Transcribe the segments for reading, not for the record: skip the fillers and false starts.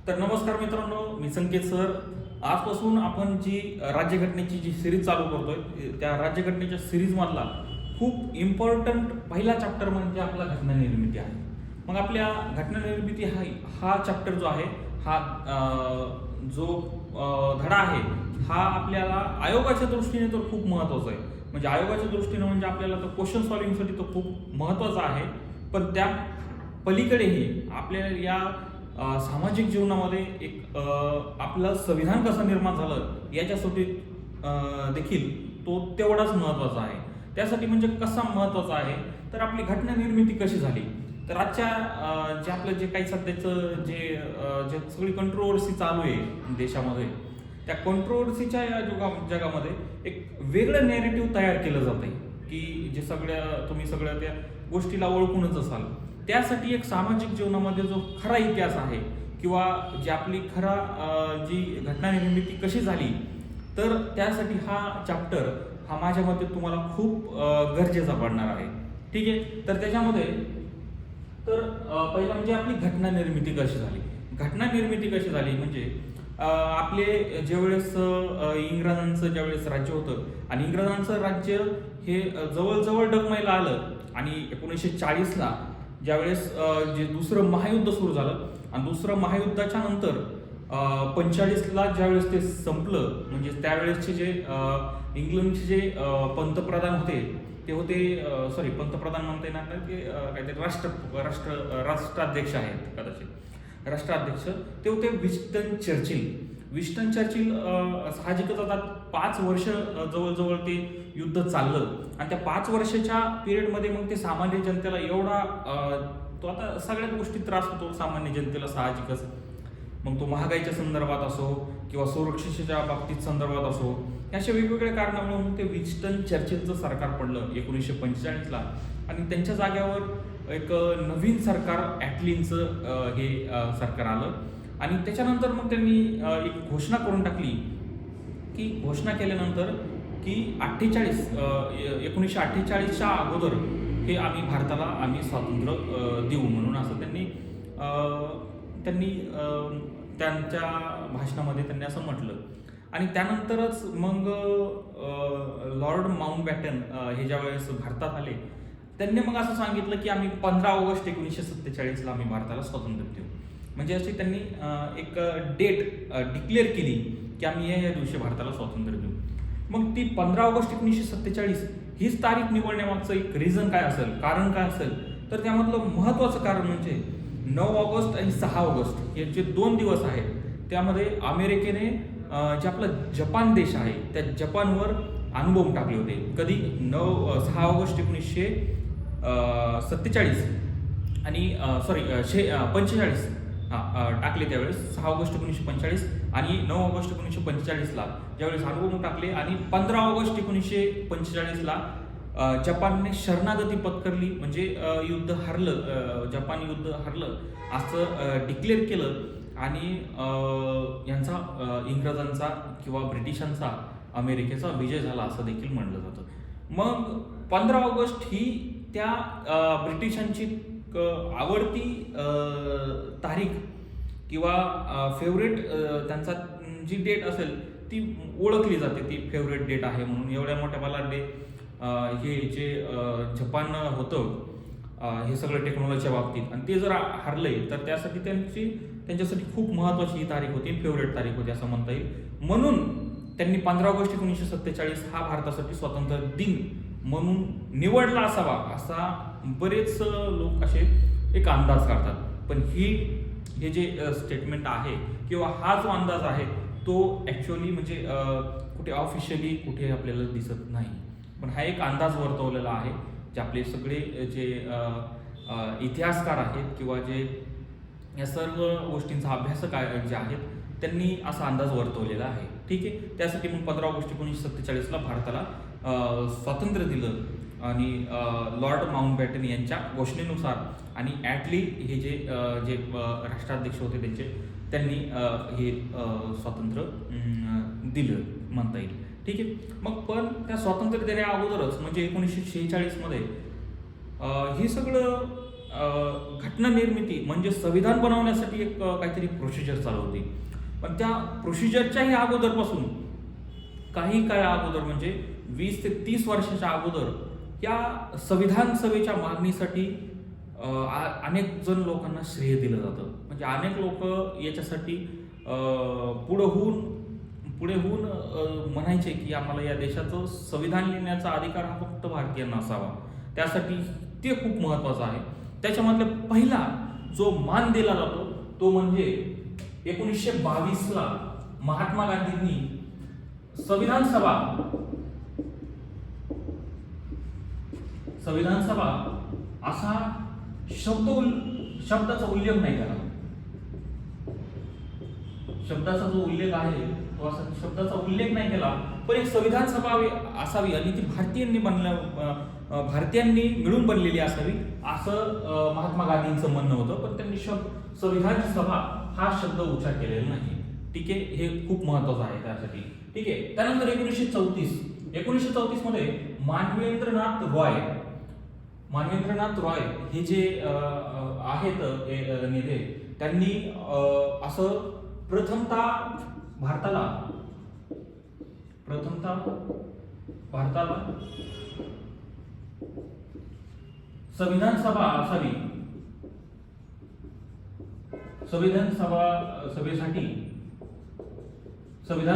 तर नमस्कार मित्रांनो, मी संकेत सर. आजपासून आपण जी राज्यघटनेची जी सिरीज चालू करतोय, त्या राज्यघटनेच्या सिरीजमधला खूप इम्पॉर्टंट पहिला चॅप्टर म्हणजे आपला घटना निर्मिती आहे. मग आपल्या घटना निर्मिती हा चॅप्टर जो आहे, हा जो धडा आहे, हा आपल्याला आयोगाच्या दृष्टीने तर खूप महत्त्वाचा आहे. म्हणजे आयोगाच्या दृष्टीने म्हणजे आपल्याला तर क्वेश्चन सॉल्व्हिंगसाठी तो खूप महत्त्वाचा आहे. पण त्या पलीकडेही आपल्याला या सामाजिक जीवनामध्ये एक आपलं संविधान कसं निर्माण झालं याच्यासाठी देखील तो तेवढाच महत्त्वाचा आहे. त्यासाठी म्हणजे कसा महत्त्वाचा आहे, तर आपली घटना निर्मिती कशी झाली. तर आजच्या जे आपलं जे काही सध्याचं जे सगळी कंट्रोवर्सी चालू आहे देशामध्ये, त्या कंट्रोवर्सीच्या या जगामध्ये एक वेगळं नॅरेटिव्ह तयार केलं जात आहे, की जे तुम्ही सगळ्या त्या गोष्टीला ओळखूनच असाल. त्यासाठी एक सामाजिक जीवनामध्ये जो खरा इतिहास आहे किंवा जी आपली जी घटना निर्मिती कशी झाली, तर त्यासाठी हा चॅप्टर हा माझ्या मते तुम्हाला खूप गरजेचा पडणार आहे. ठीक आहे. तर त्याच्यामध्ये पहिला म्हणजे आपली घटना निर्मिती कशी झाली. घटना निर्मिती कशी झाली म्हणजे आपले ज्यावेळेस इंग्रजांचं ज्यावेळेस राज्य होतं आणि इंग्रजांचं राज्य हे जवळजवळ डगमगायला आलं आणि 1940ला ज्यावेळेस जे दुसरं महायुद्ध सुरू झालं आणि दुसरं महायुद्धाच्या नंतर 45ला ज्यावेळेस ते संपलं, म्हणजे त्यावेळेसचे जे इंग्लंडचे जे पंतप्रधान होते ते होते, पंतप्रधान म्हणता येणार नाही, ते काहीतरी राष्ट्राध्यक्ष आहेत कदाचित, राष्ट्राध्यक्ष ते होते विन्स्टन चर्चिल. विन्स्टन चर्चिल साहजिकच आता 5 वर्ष जवळजवळ ते युद्ध चाललं आणि त्या 5 वर्षाच्या पिरियडमध्ये मग ते सामान्य जनतेला एवढा तो आता सगळ्याच गोष्टी त्रास होतो सामान्य जनतेला साहजिकच. मग तो महागाईच्या संदर्भात असो किंवा सुरक्षेच्या बाबतीत संदर्भात असो, अशा वेगवेगळ्या कारणामुळे मग ते विन्स्टन चर्चिलचं सरकार पडलं 1945ला आणि त्यांच्या जाग्यावर एक नवीन सरकार ॲटलींचं हे सरकार आलं. आणि त्याच्यानंतर मग त्यांनी एक घोषणा करून टाकली, की घोषणा केल्यानंतर की 1948च्या अगोदर हे भारताला आम्ही स्वातंत्र्य देऊ म्हणून असं त्यांनी त्यांच्या भाषणामध्ये त्यांनी असं म्हटलं. आणि त्यानंतरच मग लॉर्ड माउंटबॅटन हे ज्यावेळेस भारतात आले, त्यांनी मग असं सांगितलं की आम्ही 15 ऑगस्ट 1947ला आम्ही भारताला स्वातंत्र्य देऊ. म्हणजे अशी त्यांनी एक डेट डिक्लेअर केली की आम्ही या दिवशी भारताला स्वातंत्र्य देऊ. मग ती 15 ऑगस्ट 1947 हीच तारीख निवडण्यामागचं एक रिझन काय असेल, कारण काय असेल, तर त्यामधलं महत्त्वाचं कारण म्हणजे 9 ऑगस्ट आणि 6 ऑगस्ट हे जे 2 दिवस आहेत, त्यामध्ये अमेरिकेने जे आपला जपान देश आहे त्या जपानवर अणुबॉम्ब टाकले होते. कधी 6 ऑगस्ट 1947 आणि 45 टाकले त्यावेळेस 6 ऑगस्ट 1945 आणि 9 ऑगस्ट 1945ला ज्यावेळेस अणुबॉम्ब टाकले आणि 15 ऑगस्ट 1945ला जपानने शरणागती पत्करली, म्हणजे युद्ध हरलं, जपान युद्ध हरलं असं डिक्लेअर केलं आणि इंग्रजांचा किंवा ब्रिटिशांचा अमेरिकेचा विजय झाला असं देखील म्हणलं जातं. मग 15 ऑगस्ट ही त्या ब्रिटिशांची आवडती तारीख किंवा फेवरेट त्यांचा जी डेट असेल ती ओळखली जाते, ती फेवरेट डेट आहे म्हणून. एवढ्या मोठ्या बलाढ्य हे जे जपान होतं हे सगळं टेक्नॉलॉजीच्या बाबतीत, आणि ते जर हरले तर त्यासाठी त्यांच्यासाठी खूप महत्त्वाची ही तारीख होती, फेवरेट तारीख होती असं म्हणता येईल. म्हणून त्यांनी 15 ऑगस्ट 1947 हा भारतासाठी स्वातंत्र्य दिन म्हणून निवडला असावा असा बरेच लोक असे एक अंदाज काढतात. पण हे जे स्टेटमेंट आहे किंवा हा जो अंदाज आहे तो ॲक्च्युअली म्हणजे कुठे ऑफिशियली कुठे आपल्याला दिसत नाही, पण हा एक अंदाज वर्तवलेला आहे. जे आपले सगळे जे इतिहासकार आहेत किंवा जे या सर्व गोष्टींचा अभ्यासक जे आहेत त्यांनी असा अंदाज वर्तवलेला आहे. ठीक आहे. त्यासाठी मग 15 ऑगस्ट 1947ला भारताला स्वातंत्र्य दिलं आणि लॉर्ड माउंटबॅटन यांच्या घोषणेनुसार आणि ॲटली हे जे राष्ट्राध्यक्ष होते त्यांनी हे स्वातंत्र्य दिलं म्हणता येईल. ठीक आहे. मग पण त्या स्वातंत्र्य देण्या अगोदरच म्हणजे 1946 मध्ये हे सगळं घटना निर्मिती म्हणजे संविधान बनवण्यासाठी एक काहीतरी प्रोसिजर चालू होती. पण त्या प्रोसिजरच्याही अगोदरपासून काही काळ अगोदर म्हणजे 20 ते 30 वर्षाच्या अगोदर या संविधान सभेच्या मागणीसाठी अनेक जण लोकांना श्रेय दिलं जातं. म्हणजे अनेक लोक याच्यासाठी पुढे होऊन म्हणायचे की आम्हाला या देशाचं संविधान लिहिण्याचा अधिकार हा फक्त भारतीयांना असावा. त्यासाठी ते खूप महत्त्वाचं आहे. त्याच्यामधला पहिला जो मान दिला जातो तो म्हणजे 1922ला महात्मा गांधींनी संविधान सभा असा शब्दाचा उल्लेख नाही केला. शब्दाचा जो उल्लेख आहे तो असा शब्दाचा उल्लेख नाही केला, पण एक संविधान सभा असावी आणि ती भारतीयांनी मिळून बनलेली असावी असं महात्मा गांधींचं म्हणणं होतं. पण त्यांनी संविधान सभा हा शब्द उच्चार केलेला नाही. ठीक आहे, हे खूप महत्वाचं आहे त्यासाठी. ठीक आहे, त्यानंतर 1934 मध्ये मानवेंद्रनाथ रॉय हे जे आहेत नेते, त्यांनी असं प्रथमतः भारताला संविधान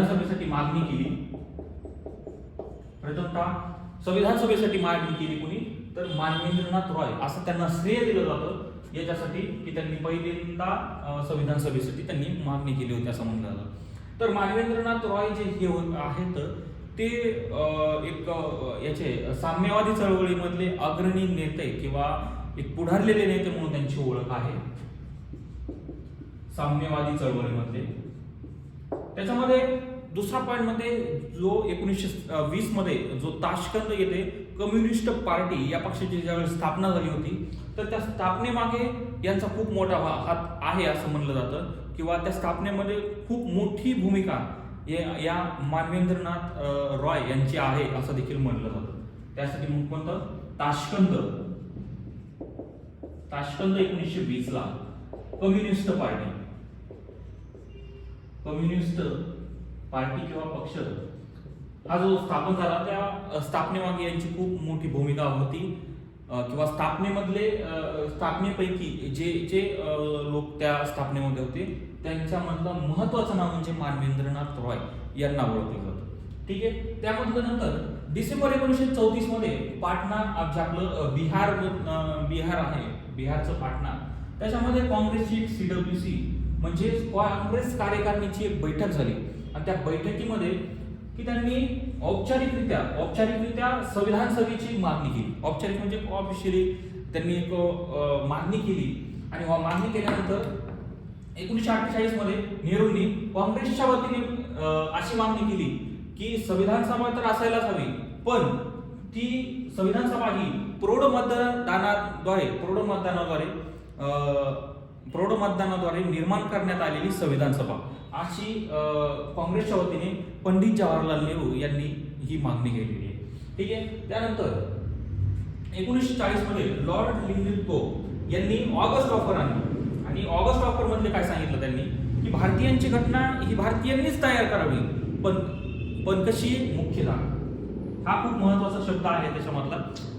सभेसाठी मागणी केली. संविधान सभेसाठी मागणी केली कोणी तर मानवेंद्रनाथ रॉय, असं त्यांना श्रेय दिलं जातं याच्यासाठी की त्यांनी पहिल्यांदा संविधान सभेसाठी त्यांनी मागणी केली होती असं म्हणलं जातं. तर मानवेंद्रनाथ रॉय जे हे आहेत ते एक याचे साम्यवादी चळवळीमधले अग्रणी नेते किंवा एक पुढारलेले नेते म्हणून त्यांची ओळख आहे साम्यवादी चळवळीमधले. त्याच्यामध्ये दुसरा पॉइंट मध्ये जो 1920 मध्ये जो ताशकंद येथे कम्युनिस्ट पार्टी या पक्षाची ज्यावेळी स्थापना झाली होती, तर त्या स्थापनेमागे यांचा खूप मोठा हात आहे असं म्हणलं जातं किंवा त्या स्थापनेमध्ये खूप मोठी भूमिका या मानवेंद्रनाथ रॉय यांची आहे असं देखील म्हणलं जातं. त्यासाठी मग कोणतं ताशकंद 1920 ला कम्युनिस्ट पार्टी किंवा पक्ष हा जो स्थापन झाला त्या स्थापनेमागे यांची खूप मोठी भूमिका होती किंवा स्थापनेपैकी जे लोक त्या स्थापनेमध्ये होते त्यांच्यामधलं महत्वाचं नाव म्हणजे मानवेंद्रनाथ रॉय यांना ओळखलं जातं. ठीक आहे, त्यामधलं नंतर डिसेंबर 1934 मध्ये पाटणा जे आपलं बिहार आहे, बिहारचं पाटणा, त्याच्यामध्ये काँग्रेसची एक CWC म्हणजे काँग्रेस कार्यकारिणीची एक बैठक झाली आणि त्या बैठकीमध्ये की त्यांनी औपचारिकरित्या संविधान सभेची मागणी केली. औपचारिक म्हणजे ऑफिशियली त्यांनी एक मागणी केली आणि मागणी केल्यानंतर 1948 मध्ये नेहरूंनी काँग्रेसच्या वतीने अशी मागणी केली की संविधान सभा तर असायलाच हवी, पण ती संविधान सभा ही प्रौढ मतदानाद्वारे निर्माण करण्यात आलेली संविधान सभा अशी काँग्रेसच्या वतीने पंडित जवाहरलाल नेहरू यांनी ही मागणी केलेली आहे. ठीक आहे, त्यानंतर 1940 मध्ये लॉर्ड लिंलिथगो यांनी ऑगस्ट ऑफर आणली आणि ऑगस्ट ऑफर मधले काय सांगितलं त्यांनी की भारतीयांची घटना ही भारतीयांनीच तयार करावी, पण कशी मुख्यतः, हा खूप महत्वाचा शब्द आहे त्याच्यामधला.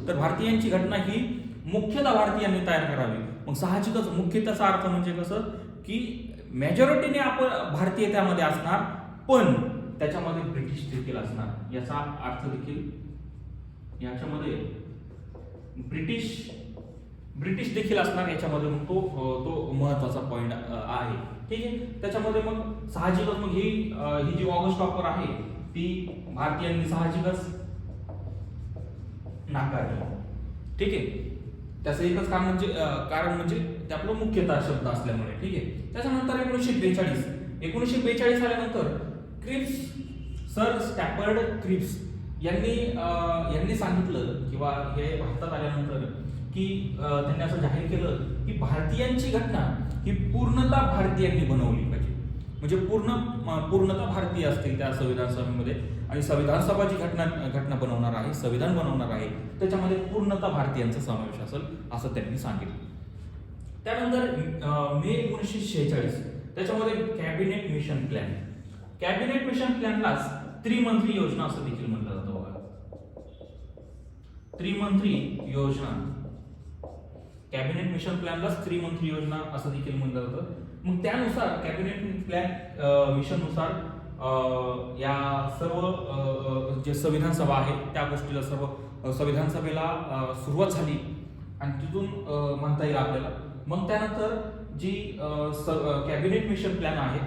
तर भारतीयांची घटना ही मुख्यतः भारतीयांनी तयार करावी. मग साहजिकच मुख्यताचा अर्थ म्हणजे कसं की मेजॉरिटीने आपण भारतीय त्यामध्ये असणार, पण त्याच्यामध्ये ब्रिटिश देखील असणार. याचा अर्थ देखील याच्यामध्ये ब्रिटिश देखील असणार याच्यामध्ये. मग तो महत्वाचा पॉइंट आहे. ठीक आहे, त्याच्यामध्ये मग साहजिकच मग ही जी ऑगस्ट ऑफर आहे ती भारतीयांनी साहजिकच नाकारली. ठीक आहे, त्याचं एकच कारण म्हणजे ते आपलं मुख्यतः शब्द असल्यामुळे. ठीक आहे, त्याच्यानंतर 1942 आल्यानंतर सर स्टॅफर्ड क्रिप्स यांनी सांगितलं किंवा हे भारतात आल्यानंतर की त्यांनी असं जाहीर केलं की भारतीयांची घटना ही पूर्णतः भारतीयांनी बनवली पाहिजे. म्हणजे पूर्णतः भारतीय असतील त्या संविधान सभेमध्ये आणि संविधान सभा जी घटना बनवणार आहे, संविधान बनवणार आहे, त्याच्यामध्ये पूर्णतः भारतीयांचा समावेश असेल असं त्यांनी सांगितलं. त्यानंतर मे 1946 त्याच्यामध्ये cabinet mission plan. Cabinet mission प्लॅनलाच त्रिमंत्री योजना असं देखील म्हटलं जातं बघा. त्रिमंत्री योजना, कॅबिनेट मिशन प्लॅनलाच त्रिमंत्री योजना असं देखील म्हटलं जातं. मग त्यानुसार कॅबिनेट प्लॅन मिशन नुसार या सर्व जे संविधान सभा आहे त्या गोष्टीला सर्व संविधान सभेला सुरुवात झाली आणि तिथून म्हणता येईल आपल्याला. मग त्यानंतर जी कॅबिनेट मिशन प्लॅन आहे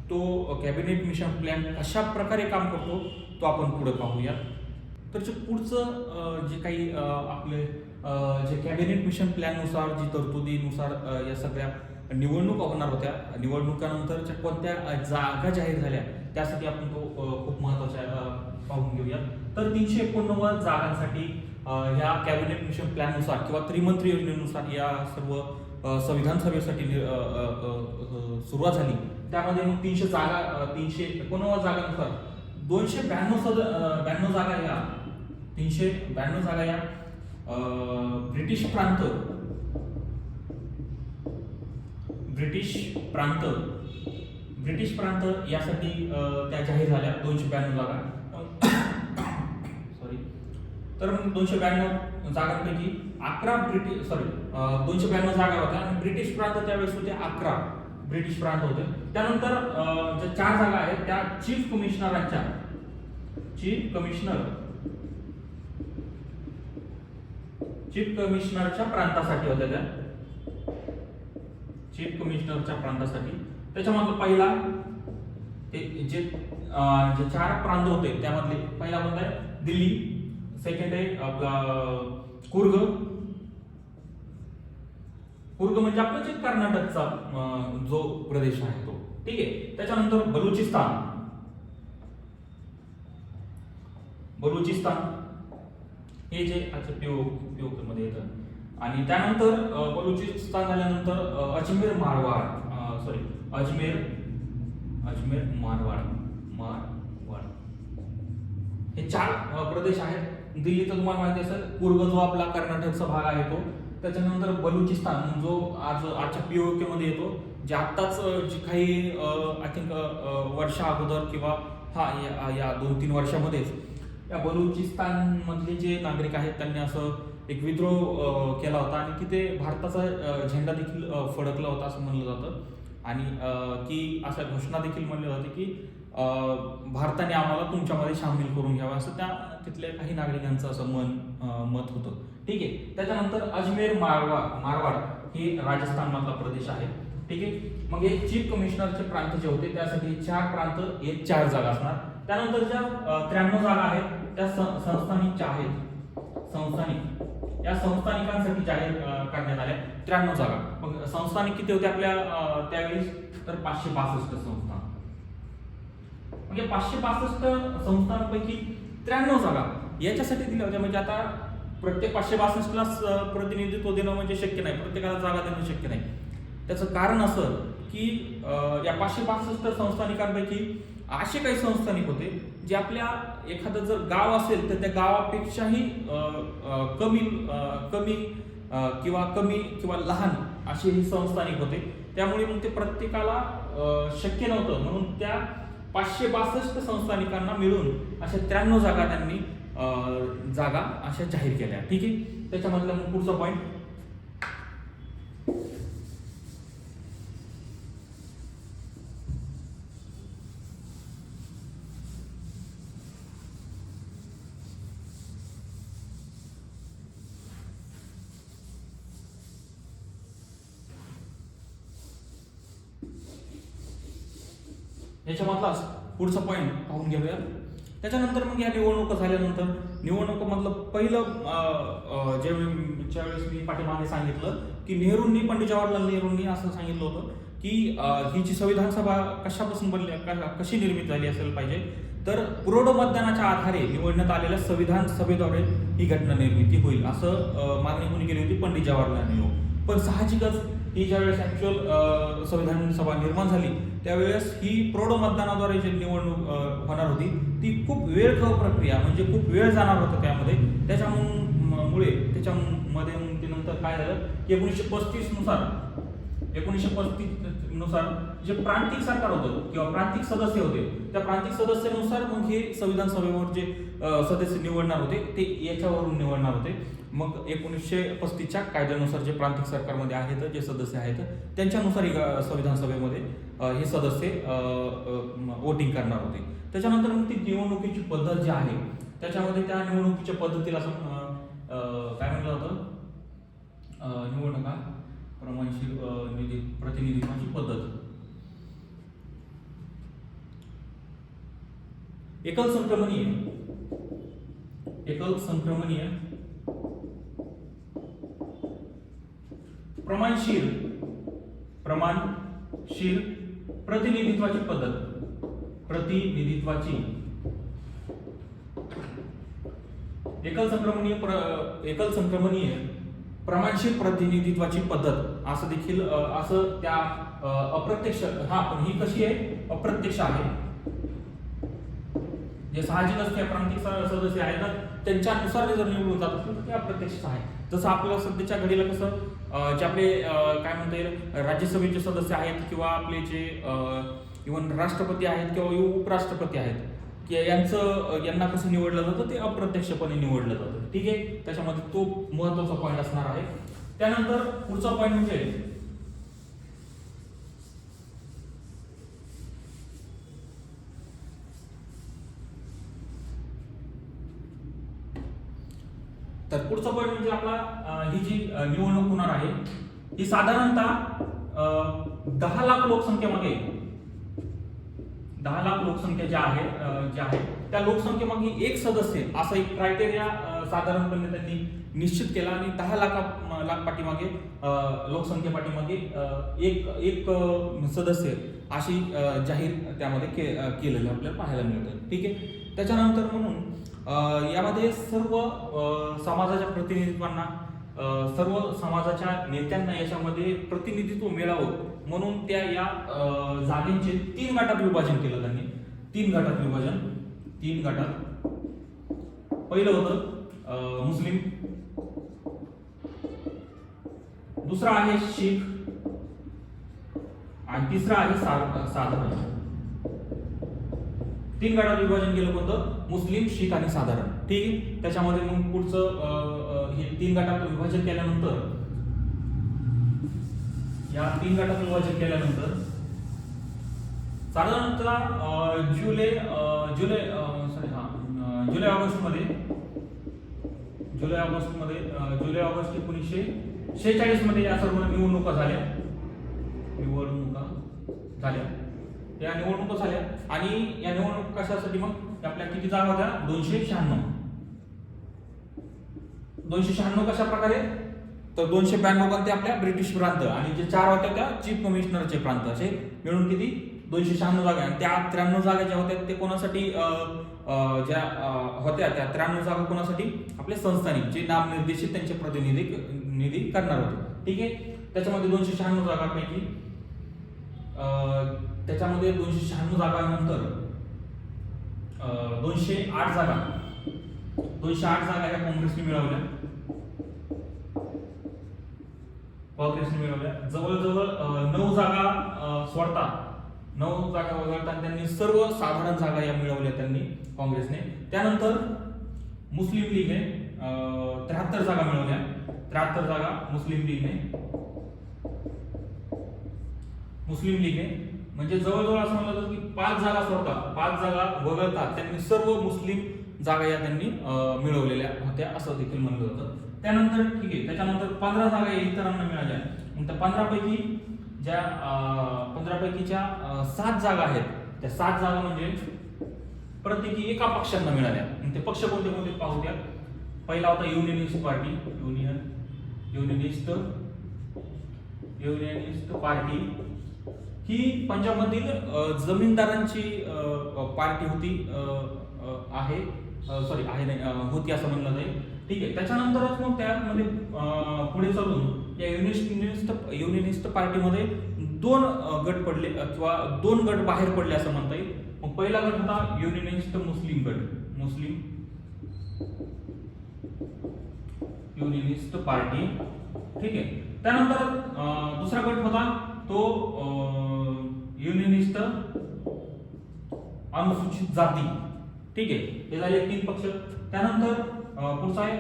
तो कॅबिनेट मिशन प्लॅन कशा प्रकारे काम करतो तो आपण पुढे पाहूया. तर जे पुढचं जे काही आपले जे कॅबिनेट मिशन प्लॅननुसार जी तरतुदीनुसार या सगळ्या निवडणुका होणार होत्या, निवडणुकानंतरच्या कोणत्या जागा जाहीर झाल्या त्यासाठी आपण तो खूप महत्त्वाचा पाहून घेऊया. तर 389 जागांसाठी ह्या कॅबिनेट मिशन प्लॅननुसार किंवा त्रिमंत्री योजनेनुसार या सर्व संविधान सभेसाठी सुरुवात झाली. त्यामध्ये मग 389 जागांनुसार 292 जागा या 392 जागा या ब्रिटिश प्रांत यासाठी त्या जाहीर झाल्या. 292 जागा सॉरी. तर मग 292 जागांपैकी 292 जागा होत्या आणि ब्रिटिश प्रांत त्यावेळेस होते 11 ब्रिटिश प्रांत होते. त्यानंतर ज्या 4 जागा आहेत त्या चीफ कमिशनरच्या प्रांतासाठी होत्या. त्या चीफ कमिशनरच्या प्रांतासाठी. त्याच्यामधला पहिला ते जे 4 प्रांत होते त्यामधले पहिला कोणता आहे दिल्ली, सेकंड आहे आपला कुर्ग म्हणजे आपलं जे कर्नाटकचा जो प्रदेश आहे तो, ठीक आहे. त्याच्यानंतर बलुचिस्तान हे जे आता पीओके मध्ये येतं. आणि त्यानंतर बलुचिस्तान झाल्यानंतर अजमेर मारवाड हे 4 प्रदेश आहेत. दिल्ली तर तुम्हाला माहिती असेल, कुर्ग जो आपला कर्नाटकचा भाग आहे तो. त्याच्यानंतर बलुचिस्तान जो आजच्या पीओके मध्ये येतो, जे आत्ताच जी काही आय थिंक वर्षा अगोदर किंवा या 2-3 वर्षामध्येच या बलुचिस्तान मधले जे नागरिक आहेत त्यांनी असं एक विद्रोह केला होता आणि तिथे भारताचा झेंडा देखील फडकला होता असं म्हणलं जातं. आणि की अशा घोषणा देखील म्हणली जाते की भारताने आम्हाला तुमच्यामध्ये सामील करून घ्यावं असं त्या तिथल्या काही नागरिकांचं असं मत होतं, ठीक आहे. त्याच्यानंतर अजमेर मारवाड हे राजस्थान मधला प्रदेश आहे, ठीक आहे. मग हे चीफ कमिशनरचे प्रांत जे होते त्यासाठी 4 प्रांत हे 4 जागा असणार. त्यानंतर ज्या 93 जागा आहेत त्या संस्थानिकच्या आहेत. या संस्थानिकांसाठी जाहीर करण्यात आल्या 93 जागा. मग संस्थानिक किती होते आपल्या त्यावेळी, तर 562 संस्थान. म्हणजे 562 संस्थांपैकी 93 जागा याच्यासाठी दिल्या होत्या. म्हणजे आता प्रत्येक 562 ला प्रतिनिधित्व देणं म्हणजे शक्य नाही, प्रत्येकाला जागा देणं शक्य नाही. त्याचं कारण असं की या 562 संस्थानिकांपैकी असे काही संस्थानिक होते जे आपल्या एखादं जर गाव असेल तर त्या गावापेक्षाही कमी किंवा लहान असे हे संस्थानिक होते. त्यामुळे मग ते प्रत्येकाला शक्य नव्हतं, म्हणून त्या 562 संस्थानिकांना मिळून अशा 93 जागा त्यांनी जागा अशा जाहीर केल्या, ठीक आहे. त्याच्यामधला मग पुढचा पॉइंट याच्यामधला पुढचा पॉईंट पाहून घेऊया. त्याच्यानंतर मग या निवडणुका झाल्यानंतर निवडणुकामधलं पहिलं ज्यावेळेस मी पाठीमागे सांगितलं की पंडित जवाहरलाल नेहरूंनी असं सांगितलं होतं की ही जी संविधान सभा कशापासून बनली, कशी निर्मित झाली असेल पाहिजे, तर पुरोड मतदानाच्या आधारे निवडण्यात आलेल्या संविधान सभेद्वारे ही घटना निर्मिती होईल असं मागणी कोणी केली होती, पंडित जवाहरलाल नेहरू. पण साहजिकच ही ज्यावेळेस ऍक्च्युअल संविधान सभा निर्माण झाली त्यावेळेस ही प्रौढ मतदानाद्वारे जी निवडणूक होणार होती ती खूप वेळखाऊ प्रक्रिया, म्हणजे खूप वेळ जाणार होता त्यामध्ये. त्याच्यामध्ये ते नंतर काय झालं की 1935 नुसार 1935 नुसार जे प्रांतिक सरकार होतं किंवा प्रांतिक सदस्य होते, त्या प्रांतिक सदस्यानुसार मग हे संविधान सभेवर जे सदस्य निवडणार होते ते याच्यावरून निवडणार होते. मग 1935च्या कायद्यानुसार जे प्रांतिक सरकारमध्ये आहेत जे सदस्य आहेत त्यांच्यानुसार संविधान सभेमध्ये हे सदस्य वोटिंग करणार होते. त्याच्यानंतर मग ती निवडणुकीची पद्धत जी आहे त्याच्यामध्ये त्या निवडणुकीच्या पद्धतीला काय म्हटलं होतं, निवडणुका प्रमाणशीर प्रतिनिधित्वाची पद्धत. एकल संक्रमणीय प्रमाणशीर प्रतिनिधित्वाची पद्धत. एकल संक्रमणीय प्रमाणशीर प्रतिनिधित्वाची पद्धत असं देखील असं त्या अप्रत्यक्ष, पण ही कशी आहे, अप्रत्यक्ष आहे. जे साहजिकच त्या प्रांतिक सदस्य आहेत त्यांच्यानुसार जर निवडून जात असेल तर ते अप्रत्यक्ष आहे. जसं आपल्याला सध्याच्या घडीला कसं जे आपले काय म्हणता येईल राज्यसभेचे सदस्य आहेत किंवा आपले जे इव्हन राष्ट्रपती आहेत किंवा उपराष्ट्रपती आहेत की यांना कसं निवडलं जातं, ते अप्रत्यक्षपणे निवडलं जातं. ठीक आहे, त्याच्यामध्ये तो महत्वाचा पॉईंट असणार आहे. त्यानंतर पुढचा पॉईंट म्हणजे पुढचा पॉईंट म्हणजे आपला ही जी निवडणूक होणार आहे ही साधारणतः 10 लाख लोकसंख्येमागे 10 लाख लोकसंख्या ज्या आहे त्या लोकसंख्येमागे एक सदस्य असा एक क्रायटेरिया साधारणपणे त्यांनी निश्चित केला आणि 10 लाख पाठीमागे लोकसंख्ये पाठीमागे एक सदस्य अशी जाहीर त्यामध्ये केलेलं आपल्याला पाहायला मिळतं. ठीक आहे, त्याच्यानंतर म्हणून यामध्ये सर्व समाजाच्या प्रतिनिधित्वांना सर्व समाजाच्या नेत्यांना याच्यामध्ये प्रतिनिधित्व मिळावं म्हणून त्या या जागेचे 3 गटात विभाजन केलं त्यांनी. 3 गटात पहिलं होतं मुस्लिम, दुसरा आहे शीख आणि तिसरा आहे साधारण. 3 गटात विभाजन केलं कोणतं, मुस्लिम, शीख आणि साधारण. ठीक आहे, त्याच्यामध्ये मग पुढचं हे 3 गटात विभाजन केल्यानंतर या 3 गटात विभाजन केल्यानंतर साधारणतः जुलै ऑगस्ट 1946 मध्ये या सर्व निवडणुका झाल्या. या निवडणुका झाल्या आणि या निवडणुका कशासाठी, मग आपल्या किती जागा होत्या, 296 कशा प्रकारे, तर 292 कोणते आपल्या ब्रिटिश प्रांत आणि जे 4 होत्या त्या चीफ कमिशनरचे प्रांत, असे मिळून किती 296 जागा. आणि त्या 93 जागा ज्या होत्या ते कोणासाठी ज्या होत्या त्या 93 जागा कोणासाठी, आपले संस्थानिक जे नामनिर्देशित त्यांचे प्रतिनिधी करणार होते. ठीक आहे, त्याच्यामध्ये 296 जागांपैकी त्याच्यामध्ये 296 जागांनंतर 208 जागा या काँग्रेसने मिळवल्या. जवळजवळ 9 जागा वगळता त्यांनी सर्व साधारण जागा या मिळवल्या त्यांनी काँग्रेसने. त्यानंतर मुस्लिम लीगने 73 जागा मिळवल्या. 73 जागा मुस्लिम लीगने म्हणजे जवळजवळ असं म्हणलं जातं की 5 जागा सोडतात, 5 जागा वगळता त्यांनी सर्व मुस्लिम जागा या त्यांनी मिळवलेल्या होत्या असं देखील म्हणलं जातं. त्यानंतर ठीक आहे, त्याच्यानंतर 15 जागा इतरांना मिळाल्या. मग त्या 15 पैकीच्या 7 जागा आहेत, त्या 7 जागा म्हणजे प्रत्येकी एका पक्षांना मिळाल्या. ते पक्ष कोणते कोणते पाहू द्या. पहिला होता युनियनिस्ट पार्टी. ही पंजाबमधील जमीनदारांची पार्टी होती होती असं म्हणलं जाईल. ठीक आहे, त्याच्यानंतरच मग त्यामध्ये पुढे चालून या युनियनिस्ट पार्टीमध्ये 2 गट पडले किंवा 2 गट बाहेर पडले असं म्हणता येईल. मग पहिला गट होता युनियनिस्ट युनियनिस्ट पार्टी. ठीक आहे, त्यानंतर दुसरा गट होता तो युनियनिस्ट अनुसूचित जाती. ठीक आहे, हे झाले 3 पक्ष. त्यानंतर पुढचा आहे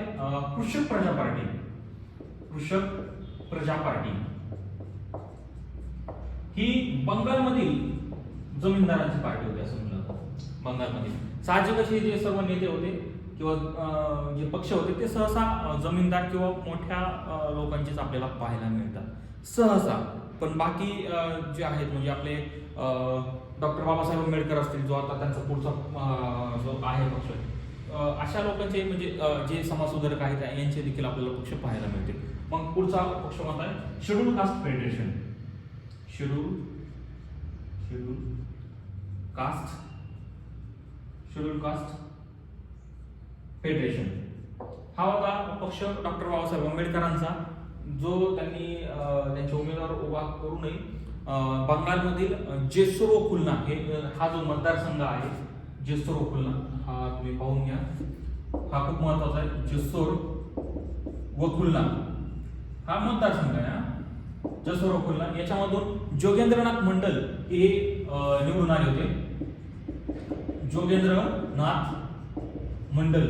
कृषक प्रजा पार्टी. कृषक प्रजा पार्टी ही बंगालमधील जमीनदारांची पार्टी होती असं म्हणलं जातं. बंगालमधील साहजिक असे जे सर्व नेते होते किंवा जे पक्ष होते ते सहसा जमीनदार किंवा मोठ्या लोकांचेच आपल्याला पाहायला मिळतात सहसा. पण बाकी जे आहेत म्हणजे आपले डॉक्टर बाबासाहेब आंबेडकर असतील, जो आता त्यांचा पुढचा जो आहे पक्ष, अशा लोकांचे म्हणजे जे समाजसुधारक आहेत यांचे देखील आपल्याला पक्ष पाहायला मिळते. मग पुढचा पक्ष कोणता आहे? Schedule Caste Federation. Schedule Caste Federation हा होता पक्ष डॉक्टर बाबासाहेब आंबेडकरांचा, जो त्यांनी त्यांचे उमेदवार उभा करूनही बंगालमधील जेसोर व खुलना हे हा जो मतदारसंघ आहे, जेसोर व खुलना हा तुम्ही पाहून घ्या, हा खूप महत्वाचा आहे. जेसोर व खुलना हा मतदारसंघ आहे. जेसोर व खुलना याच्यामधून जोगेंद्रनाथ मंडल हे निवडून आले होते. जोगेंद्रनाथ मंडल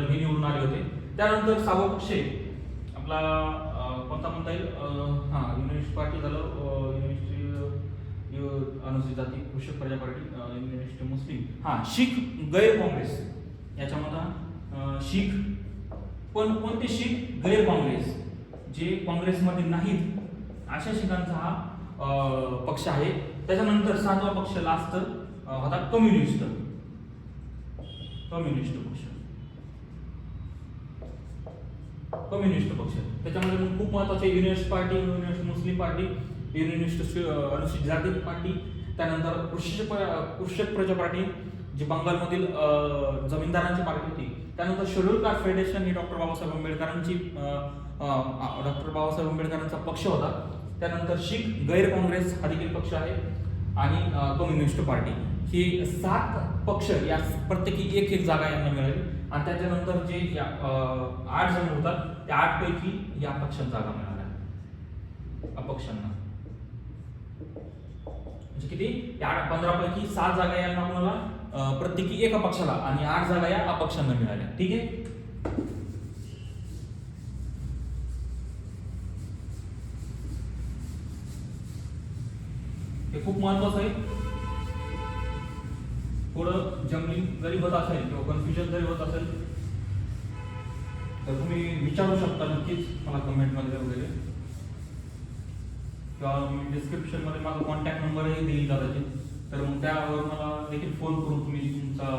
हे निवडून आले होते. त्यानंतर 6वा पक्ष आपला कोणता म्हणता येईल? युनियनिस्ट पार्टी झालं, अनुसूचित जाती, कृषक प्रजा पार्टी, युनियनिस्ट मुस्लिम, शीख गैर काँग्रेस. याच्यामध्ये शीख, पण कोणते शीख? गैर काँग्रेस, जे काँग्रेसमध्ये नाहीत अशा शीखांचा हा पक्ष आहे. त्याच्यानंतर 7वा पक्ष लास्ट होता कम्युनिस्ट पक्ष. त्याच्यामध्ये खूप महत्वाचे unionist party, unionist Muslim party, unionist अनुसूचित जाती पार्टी, त्यानंतर कृषक प्रजा पार्टी जी बंगालमधील जमीनदारांची पार्टी होती. त्यानंतर शेड्यूल कास्ट फेडरेशन ही डॉक्टर बाबासाहेब आंबेडकरांचा पक्ष होता. त्यानंतर शीख गैर काँग्रेस हा देखील पक्ष आहे आणि कम्युनिस्ट पार्टी. ही 7 पक्ष या प्रत्येकी एक जागा यांना मिळाली आणि त्याच्यानंतर जे 8 जण होतात त्या 8 पैकी या पक्षांना जागा मिळाल्या अपक्षांना. म्हणजे किती? 15 पैकी 7 जागा यांना कोणाला? प्रत्येकी एका पक्षाला आणि 8 जागा या अपक्षांना मिळाल्या. ठीक आहे. हे खूप महत्वाचं आहे. थोडं जंगली जरी होत असेल किंवा कन्फ्युजन जरी होत असेल तर तुम्ही विचारू शकता नक्कीच मला कमेंटमध्ये वगैरे, किंवा मी डिस्क्रिप्शन मध्ये माझा कॉन्टॅक्ट नंबरही देईल कदाचित, तर मग त्यावर मला देखील फोन करून तुम्ही तुमचा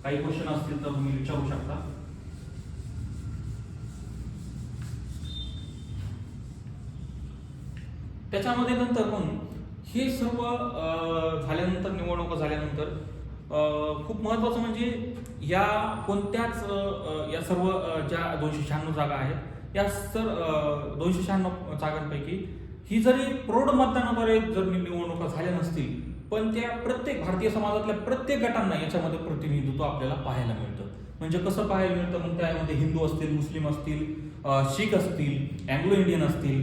काही क्वेश्चन असतील तर तुम्ही विचारू शकता. त्याच्यामध्ये नंतर पण हे सर्व झाल्यानंतर, निवडणुका झाल्यानंतर खूप महत्वाचं म्हणजे या कोणत्याच या सर्व ज्या 296 जागा आहेत या 296 जागांपैकी ही जरी प्रौढ मतदानाद्वारे जर निवडणुका झाल्या नसतील पण त्या प्रत्येक भारतीय समाजातल्या प्रत्येक गटांना याच्यामध्ये प्रतिनिधित्व आपल्याला पाहायला मिळतं. म्हणजे कसं पाहायला मिळतं? मग त्यामध्ये हिंदू असतील, मुस्लिम असतील, शीख असतील, अँग्लो इंडियन असतील,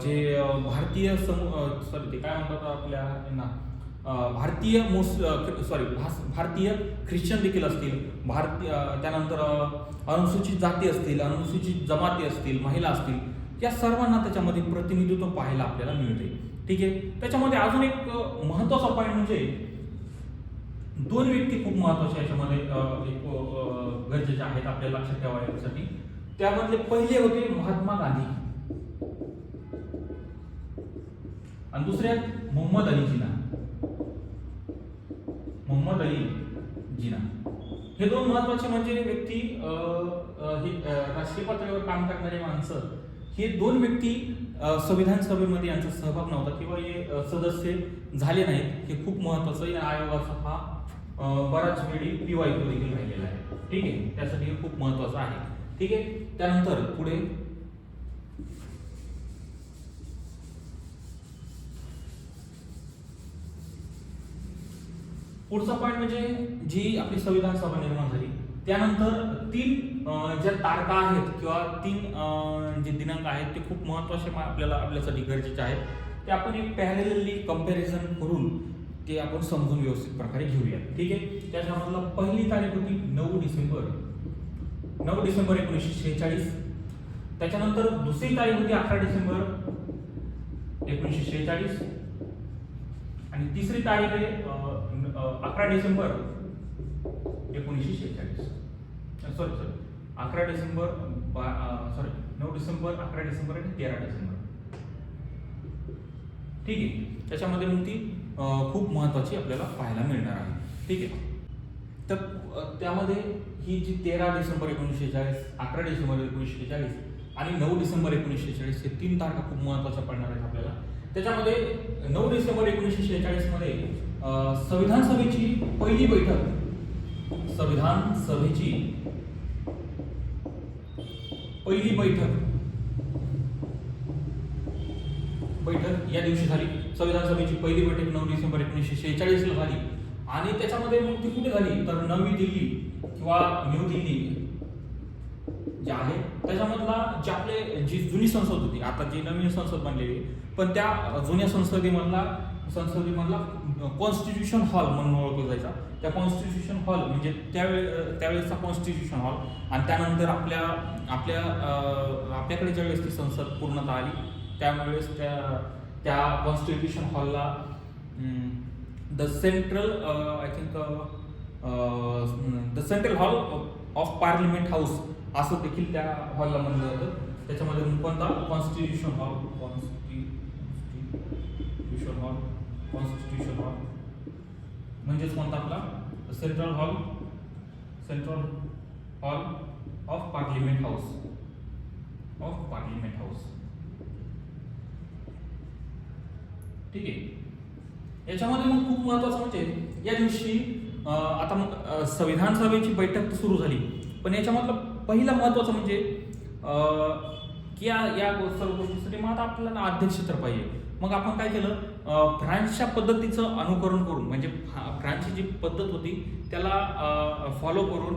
जे भारतीय ते काय म्हणतात आपल्या भारतीय ख्रिश्चन देखील असतील, त्यानंतर अनुसूचित जाती असतील, अनुसूचित जमाती असतील, महिला असतील, या सर्वांना त्याच्यामध्ये प्रतिनिधित्व पाहायला आपल्याला मिळते. ठीक आहे. त्याच्यामध्ये अजून एक महत्वाचा पॉईंट म्हणजे 2 व्यक्ती खूप महत्वाच्या याच्यामध्ये गरजेचे आहेत आपल्याला लक्षात ठेवायसाठी. त्यामधले पहिले होते महात्मा गांधी आणि दुसरे मोहम्मद अली जिना. हे 2 महत्वाचे म्हणजे व्यक्ती, राष्ट्रीय पातळीवर काम करणारे माणसं, हे 2 व्यक्ती संविधान सभेमध्ये यांचा सहभाग नव्हता किंवा हे सदस्य झाले नाहीत. हे खूप महत्वाचं. या आयोगाचा हा बराच वेळी PYQ देखील राहिलेला आहे. ठीक आहे. त्यासाठी हे खूप महत्वाचं आहे. ठीक आहे. त्यानंतर पुढचा पॉईंट म्हणजे जी आपली संविधान सभा निर्माण झाली त्यानंतर 3 ज्या तारखा आहेत किंवा 3 जे दिनांक आहेत ते खूप महत्त्वाचे आपल्याला आपल्यासाठी गरजेचे आहेत. ते आपण एक पॅरलली कंपॅरिझन करून ते आपण समजून व्यवस्थित प्रकारे घेऊया. ठीक आहे. त्याच्यामधला पहिली तारीख होती 9 डिसेंबर 1946. त्याच्यानंतर दुसरी तारीख होती 11 डिसेंबर 1946 आणि तिसरी तारीख आहे 11 डिसेंबर 1946. सॉरी 11 डिसेंबर 9 डिसेंबर 11 डिसेंबर आणि 13 डिसेंबर. ठीक आहे. त्याच्यामध्ये मग ती खूप महत्त्वाची आपल्याला पाहायला मिळणार आहे. ठीक आहे. तर त्यामध्ये ही जी 13 डिसेंबर 1946, 11 डिसेंबर 1946 आणि 9 डिसेंबर 1946 हे 3 तारखा खूप महत्त्वाच्या पडणार आहेत आपल्याला. त्याच्यामध्ये 9 डिसेंबर 1946 मध्ये संविधान सभेची पहिली बैठक या दिवशी झाली. संविधान सभेची पहिली बैठक 9 डिसेंबर 1946 ला झाली आणि त्याच्यामध्ये मग ती कुठे झाली तर नवी दिल्ली किंवा न्यू दिल्ली जे आहे त्याच्यामधला जे आपले जी जुनी संसद होती, आता जी नवीन संसद बनलेली, पण त्या जुन्या संसदेमधला कॉन्स्टिट्यूशन हॉल म्हणून ओळखला जायचा. त्या कॉन्स्टिट्यूशन हॉल म्हणजे त्यावेळेसचा कॉन्स्टिट्यूशन हॉल आणि त्यानंतर आपल्याकडे ज्यावेळेस ती संसद पूर्णतः आली त्यावेळेस त्या कॉन्स्टिट्यूशन हॉलला the central hall of parliament house असं देखील त्या हॉलला म्हणलं जातं. त्याच्यामध्ये कोणता कॉन्स्टिट्यूशन हॉल म्हणजेच कोणता आपला central hall of parliament house. ठीक आहे. याच्यामध्ये मग खूप महत्वाचं म्हणजे या दिवशी आता मग संविधान सभेची बैठक सुरू झाली, पण याच्यामधलं पहिला महत्वाचं म्हणजे की या सर्व गोष्टीसाठी मग आता आपल्याला अध्यक्ष तर पाहिजे. मग आपण काय केलं, फ्रान्सच्या पद्धतीचं अनुकरण करून म्हणजे फ्रान्सची जी पद्धत होती त्याला फॉलो करून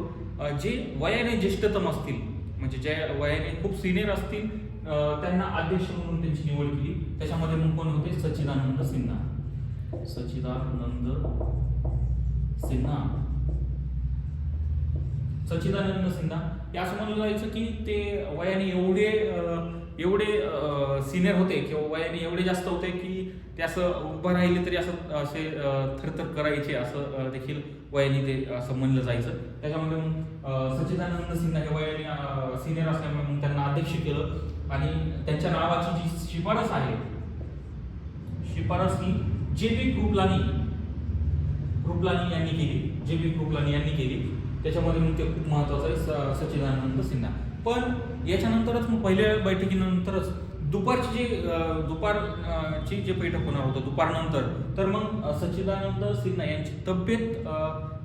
जे वयाने ज्येष्ठतम असतील म्हणजे जे वयाने खूप सिनियर असतील त्यांना अध्यक्ष म्हणून त्यांची निवड केली. त्याच्यामध्ये मग कोण होते, सच्चिदानंद सिन्हा. हे असं म्हणलं जायचं की ते वयाने एवढे सिनियर होते किंवा वयाने एवढे जास्त होते की ते असं उभं राहिले तरी असे थरथर करायचे, असं देखील वयाने ते असं म्हणलं जायचं. त्याच्यामध्ये मग सच्चिदानंद सिन्हा हे वयाने सिनियर असल्यामुळे मग त्यांना अध्यक्ष केलं आणि त्यांच्या नावाची जी शिफारस आहे ही जे.बी. कृपलानी यांनी केली. त्याच्यामध्ये मग ते खूप महत्वाचं आहे सच्चिदानंद सिन्हा. पण याच्यानंतरच मग पहिल्या बैठकीनंतरच दुपारची जे बैठक होणार होतं दुपारनंतर, तर मग सच्चिदानंद सिन्हा यांची तब्येत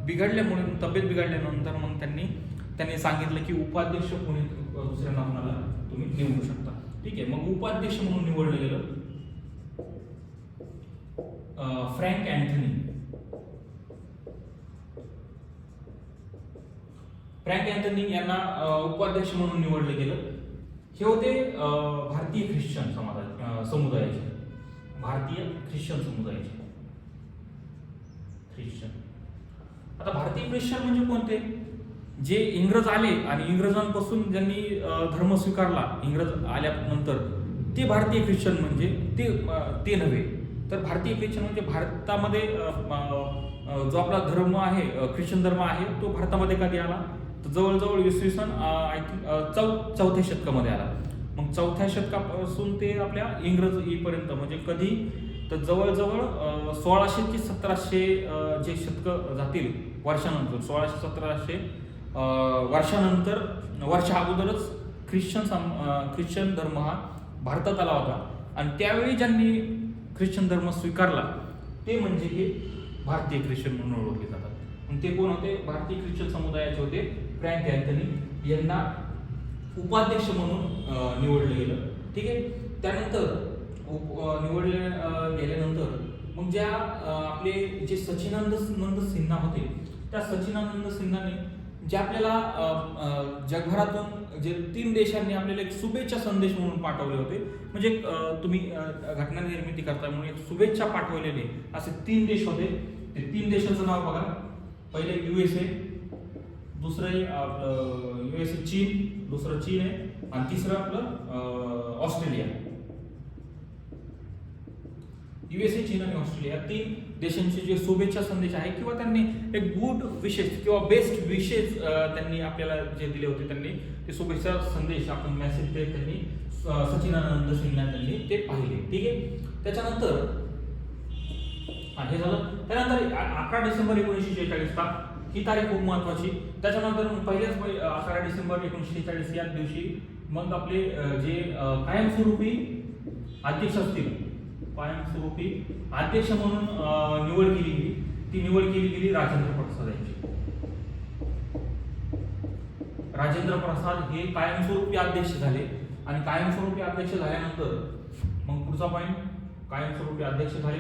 बिघडल्यानंतर मग त्यांनी सांगितलं की उपाध्यक्ष कोणी दुसऱ्यांना कोणाला तुम्ही निवडू शकता. ठीक आहे. मग उपाध्यक्ष म्हणून निवडलं गेलं फ्रँक अँथनी यांना उपाध्यक्ष म्हणून निवडलं गेलं. हे होते भारतीय ख्रिश्चन समुदायाचे. आता भारतीय ख्रिश्चन म्हणजे कोणते, जे इंग्रज आले आणि इंग्रजांपासून ज्यांनी धर्म स्वीकारला इंग्रज आल्यानंतर ते भारतीय ख्रिश्चन म्हणजे ते नव्हे. तर भारतीय ख्रिश्चन म्हणजे भारतामध्ये जो आपला धर्म आहे ख्रिश्चन धर्म आहे तो भारतामध्ये कधी आला तर जवळजवळ इसवी सन आय थिंक 4थ्या शतकामध्ये आला. मग 4थ्या शतकापासून ते आपल्या इंग्रज येईपर्यंत म्हणजे कधी तर जवळजवळ 1600 ते 1700 जे शतक जातील वर्षानंतर 1600-1700 वर्षा अगोदरच ख्रिश्चन धर्म हा भारतात आला होता आणि त्यावेळी ज्यांनी ख्रिश्चन धर्म स्वीकारला ते म्हणजे हे भारतीय ख्रिश्चन म्हणून ओळखले जातात. आणि ते कोण होते, भारतीय ख्रिश्चन समुदायाचे होते. फ्रँक अँथनी यांना उपाध्यक्ष म्हणून निवडलं गेलं. ठीक आहे. त्यानंतर निवडले गेल्यानंतर मग आपले जे सच्चिदानंद सिन्हा होते त्या सच्चिदानंद सिन्हाने जे आपल्याला जगभरातून जे 3 देशांनी आपल्याला एक शुभेच्छा संदेश म्हणून पाठवले होते, म्हणजे तुम्ही घटना निर्मिती करताय म्हणून एक शुभेच्छा पाठवलेले असे 3 देश होते. ते 3 देशांचं नाव बघा. पहिले USA, दुसरं आपलं USA चीन, दुसरं चीन आहे आणि तिसरं आपलं ऑस्ट्रेलिया. USA, चीन आणि ऑस्ट्रेलिया 3 देशांचे जे शुभेच्छा संदेश आहे किंवा त्यांनी एक गुड विशेष किंवा बेस्ट विशेष त्यांनी आपल्याला जे दिले होते, त्यांनी ते शुभेच्छा संदेश आपण मेसेज ते त्यांनी सचिनानंद सिन्हा त्यांनी ते पाहिले. ठीक आहे. त्याच्यानंतर हे झालं. त्यानंतर 11 डिसेंबर 1946 ही तारीख खूप महत्वाची. त्याच्यानंतर पहिल्याच 11 डिसेंबर 1946 या दिवशी मग आपले जे कायमस्वरूपी अध्यक्ष असतील, कायमस्वरूपी अध्यक्ष म्हणून निवड केली गेली. ती निवड केली गेली राजेंद्र प्रसाद यांची. राजेंद्र प्रसाद हे कायमस्वरूपी अध्यक्ष झाले आणि कायमस्वरूपी अध्यक्ष झाल्यानंतर मग पुढचा पॉईंट, कायमस्वरूपी अध्यक्ष झाले.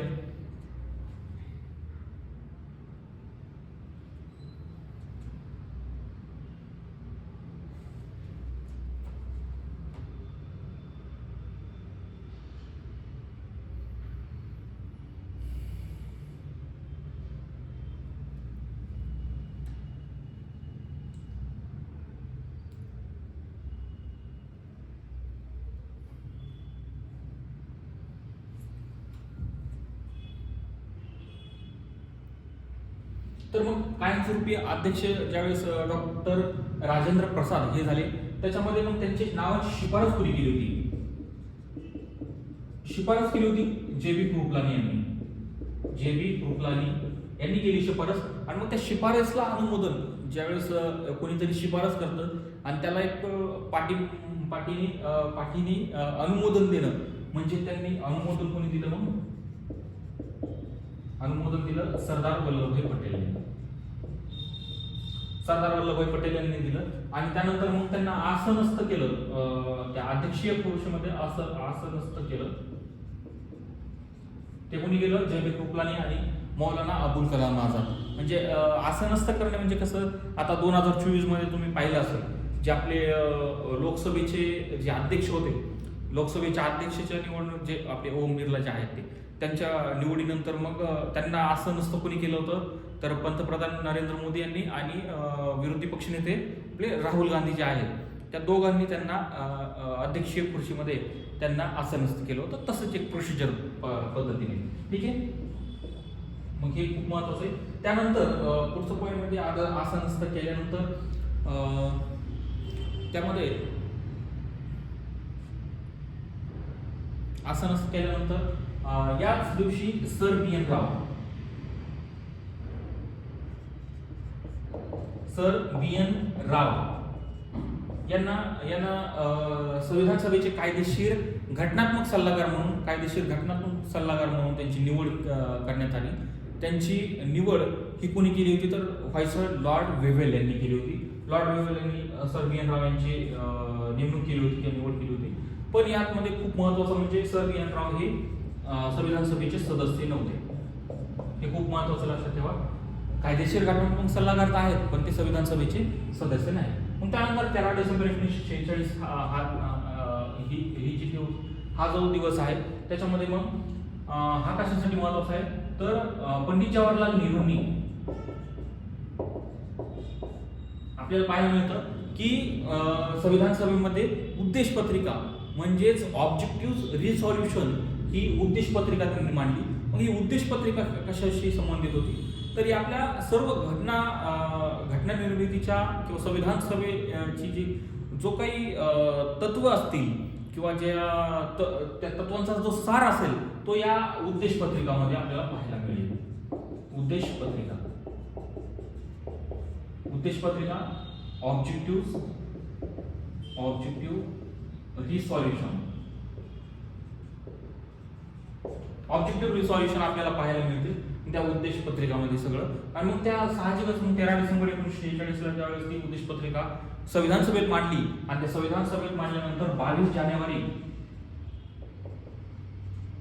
तर मग कायमस्वरूपी अध्यक्ष ज्यावेळेस डॉक्टर राजेंद्र प्रसाद हे झाले, त्याच्यामध्ये मग त्यांची नावाची शिफारस कोणी केली होती? शिफारस केली होती JB कृपलानी यांनी. JB कृपलानी यांनी केली शिफारस. आणि मग त्या शिफारसला अनुमोदन ज्यावेळेस कोणीतरी शिफारस करतं आणि त्याला एक पाठीने अनुमोदन देणं, म्हणजे त्यांनी अनुमोदन कोणी दिलं? मग अनुमोदन दिलं सरदार वल्लभभाई पटेल यांनी. सरदार वल्लभभाई पटेल यांनी दिलं. आणि त्यानंतर मग त्यांना आसनस्थ केलं, त्या अध्यक्षीय खुर्चीमध्ये आसनस्थ केलं. ते कोणी केलं? JB कृपलानी आणि मौलाना अबुल कलाम आझाद. म्हणजे आसनस्थ करणे म्हणजे कसं, आता 2024 मध्ये तुम्ही पाहिलं असेल, जे आपले लोकसभेचे जे अध्यक्ष होते, लोकसभेच्या अध्यक्षाच्या निवडणूक जे आपले ओम बिर्ला जे आहेत ते, त्यांच्या निवडीनंतर मग त्यांना आसनस्थ कोणी केलं होतं? तर पंतप्रधान नरेंद्र मोदी यांनी आणि विरोधी पक्षनेते आपले राहुल गांधी जे आहेत, त्या दोघांनी त्यांना अध्यक्षीय खुर्चीमध्ये त्यांना आसनस्थ केलं होतं. तसंच एक प्रोसिजर पद्धतीने. ठीक आहे. मग हे खूप महत्वाचं आहे. त्यानंतर पुढचं पॉईंट म्हणजे आसनस्थ केल्यानंतर त्यामध्ये आसनस्थ केल्यानंतर याच दिवशी सर BN राव, सर BN राव यांना संविधान सभेचे कायदेशीर घटनात्मक सल्लागार म्हणून त्यांची निवड करण्यात आली. त्यांची निवड ही कोणी केली होती? तर व्हायसरॉय लॉर्ड वेव्हेल यांनी केली होती. लॉर्ड वेव्हेल यांनी सर BN राव यांची नेमणूक केली होती किंवा निवड केली होती. पण यामध्ये खूप महत्वाचं म्हणजे सर BN राव हे संविधान सभेचे सदस्य नव्हते. हे खूप महत्वाचं लक्षात ठेवा. कायदेशीर घटनात्मक सल्लागार आहेत पण ते संविधान सभेचे सदस्य नाही. मग त्यानंतर 13 डिसेंबर 1946 हा जो दिवस आहे त्याच्यामध्ये मग हा कशासाठी महत्वाचा आहे? तर पंडित जवाहरलाल नेहरूंनी आपल्याला पाहायला मिळतं की संविधान सभेमध्ये उद्देश पत्रिका म्हणजेच ऑब्जेक्टिव्ह रिसॉल्युशन ही उद्देश पत्रिका त्यांनी मांडली. मग ही उद्देश पत्रिका कशाशी संबंधित होती? तरी आपल्या सर्व घटना निर्मितीच्या किंवा संविधान सभेची जी जो काही तत्व असतील किंवा त्या तत्वांचा जो सार असेल तो या उद्देश पत्रिकामध्ये आपल्याला पाहायला मिळेल. उद्देश पत्रिका ऑब्जेक्टिव्ह रिसॉल्युशन आपल्याला पाहायला मिळते त्या उद्देश पत्रिकामध्ये सगळं. आणि मग त्या साहजिकच मग 13 डिसेंबर 1946 ला ज्यावेळेस ती उद्देश पत्रिका संविधान सभेत मांडली आणि त्या संविधान सभेत मांडल्यानंतर 22 जानेवारी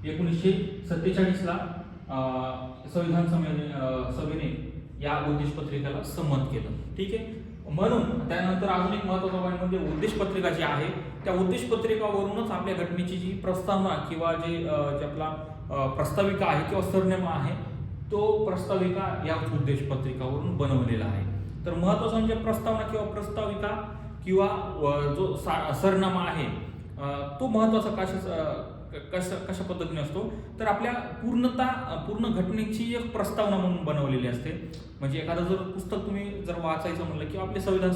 1947 ला संविधान सभेने या उद्देश पत्रिकेला संमत केलं. ठीक आहे. म्हणून त्यानंतर अजून एक महत्त्वाचा पॉईंट म्हणजे उद्देश पत्रिका जी आहे त्या उद्देश पत्रिकावरूनच आपल्या घटनेची जी प्रस्तावना किंवा जे आपला प्रस्ताविका आहे किंवा सरनामा आहे तो प्रस्ताविका या उद्देश पत्रिकावरून बनवलेला आहे. तर महत्त्वाचं म्हणजे प्रस्तावना किंवा प्रस्ताविका किंवा जो सरनामा आहे तो महत्त्वाचा कशा पद्धतीने असतो तर आपल्या पूर्ण घटनेची एक प्रस्तावना म्हणून बनवलेली असते. म्हणजे एखादं जर पुस्तक तुम्ही जर वाचायचं म्हणलं किंवा आपले संविधान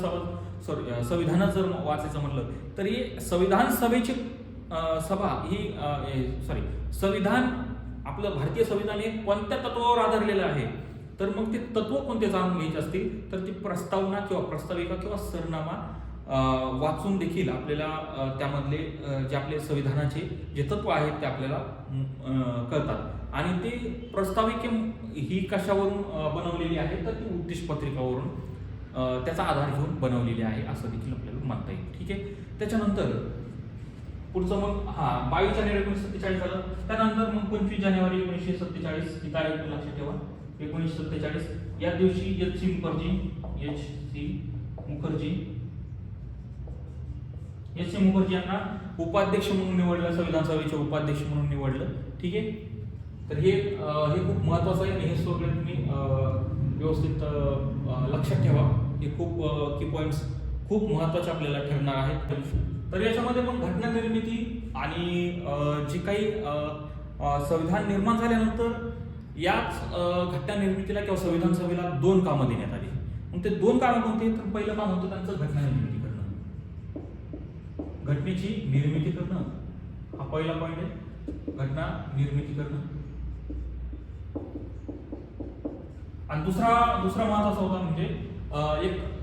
जर वाचायचं म्हणलं तर हे संविधान सभेची सभा ही संविधान आपलं भारतीय संविधान हे कोणत्या तत्वावर आधारलेलं आहे तर मग ते तत्व कोणते जाणून घ्यायचे असतील तर ती प्रस्तावना किंवा प्रस्ताविका किंवा सरनामा वाचून देखील आपल्याला त्यामधले जे आपले संविधानाचे जे तत्व आहेत ते आपल्याला कळतात. आणि ते प्रस्ताविके ही कशावरून बनवलेली आहे तर ती उद्देश पत्रिकावरून त्याचा आधार घेऊन बनवलेली आहे असं देखील आपल्याला म्हणता येईल. ठीक आहे. त्याच्यानंतर पुढचं मग 22 जानेवारी 1947 झालं. त्यानंतर मग 25 जानेवारी 1947 ही तारीख लक्षात ठेवा. 1947 या दिवशी एच सी मुखर्जी यांना उपाध्यक्ष म्हणून निवडलं, संविधान सभेचे उपाध्यक्ष म्हणून निवडलं. ठीक आहे. तर हे खूप महत्वाचं आहे. हे सगळे तुम्ही व्यवस्थित लक्षात ठेवा. हे खूप की पॉइंट्स खूप महत्वाचे आपल्याला ठरणार आहेत. तर याच्यामध्ये मग घटना निर्मिती आणि जे काही संविधान निर्माण झाल्यानंतर याच घटना निर्मितीला किंवा संविधान सभेला 2 कामं देण्यात आली. मग ते 2 कामं कोणते तर पहिलं काम होतं त्यांचं घटना निर्मिती करणं, घटनेची निर्मिती करणं हा पहिला पॉईंट आहे. घटना निर्मिती करणं. आणि दुसरा महत्वाचा होता म्हणजे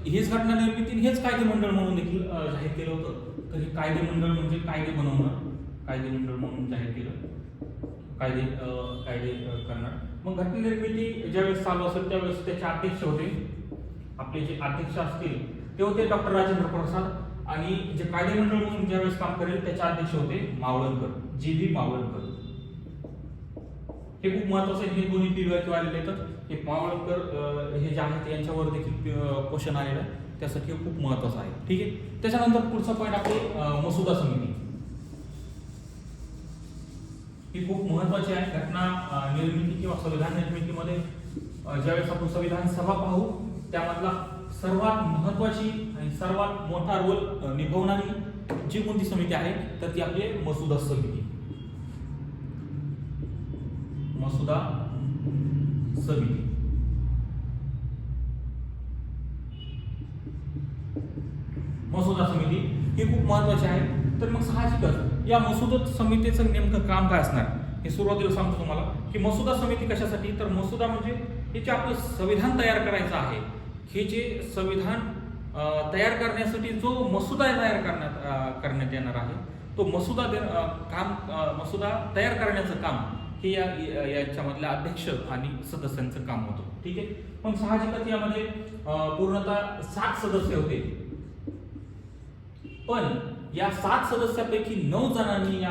हीच घटना निर्मिती हेच कायदे मंडळ म्हणून देखील जाहीर केलं होतं. तर हे कायदे मंडळ म्हणजे कायदे बनवणं, कायदे मंडळ म्हणून जाहीर केलं, कायदे करणार. मग घटना निर्मिती ज्यावेळेस चालू असेल त्यावेळेस त्याचे अध्यक्ष होते, आपले जे अध्यक्ष असतील ते होते डॉक्टर राजेंद्र प्रसाद. आणि जे कायदे मंडळ म्हणून ज्यावेळेस काम करेल त्याचे अध्यक्ष होते मावळणकर, जी.बी. मावळणकर. हे खूप महत्वाचं आहे. हे दोन्ही पिढीवरती आलेले आहेत. हे मावळणकर हे जे आहेत यांच्यावर देखील क्वेश्चन आलेलं आहे, त्यासाठी हे खूप महत्वाचं आहे. ठीक आहे. त्याच्यानंतर पुढचा पॉईंट आपले मसुदा समिती. ही खूप महत्वाची आहे. घटना निर्मिती किंवा संविधान निर्मितीमध्ये ज्यावेळेस आपण संविधान सभा पाहू त्यामधला सर्वात महत्वाची आणि सर्वात मोठा रोल निभावणारी जी कोणती समिती आहे तर ती आपली मसुदा समिती. मसुदा समिती. मसुदा समिती ही खूप महत्वाची आहे. तर मग साहजिकच या मसुदा समितीचं नेमकं काम काय असणार हे सुरुवातीला सांगतो तुम्हाला की मसुदा समिती कशासाठी तर मसुदा म्हणजे हे जे आपलं संविधान तयार करायचं आहे हे जे संविधान तयार करण्यासाठी जो मसुदा तयार करण्यात येणार आहे तो मसुदा तयार करण्याचं काम हे याच्यामधल्या अध्यक्ष आणि सदस्यांचं काम होतं. ठीक आहे. पण साहजिकच यामध्ये पूर्णतः 7 सदस्य होते. पण या 7 सदस्यापैकी 9 जणांनी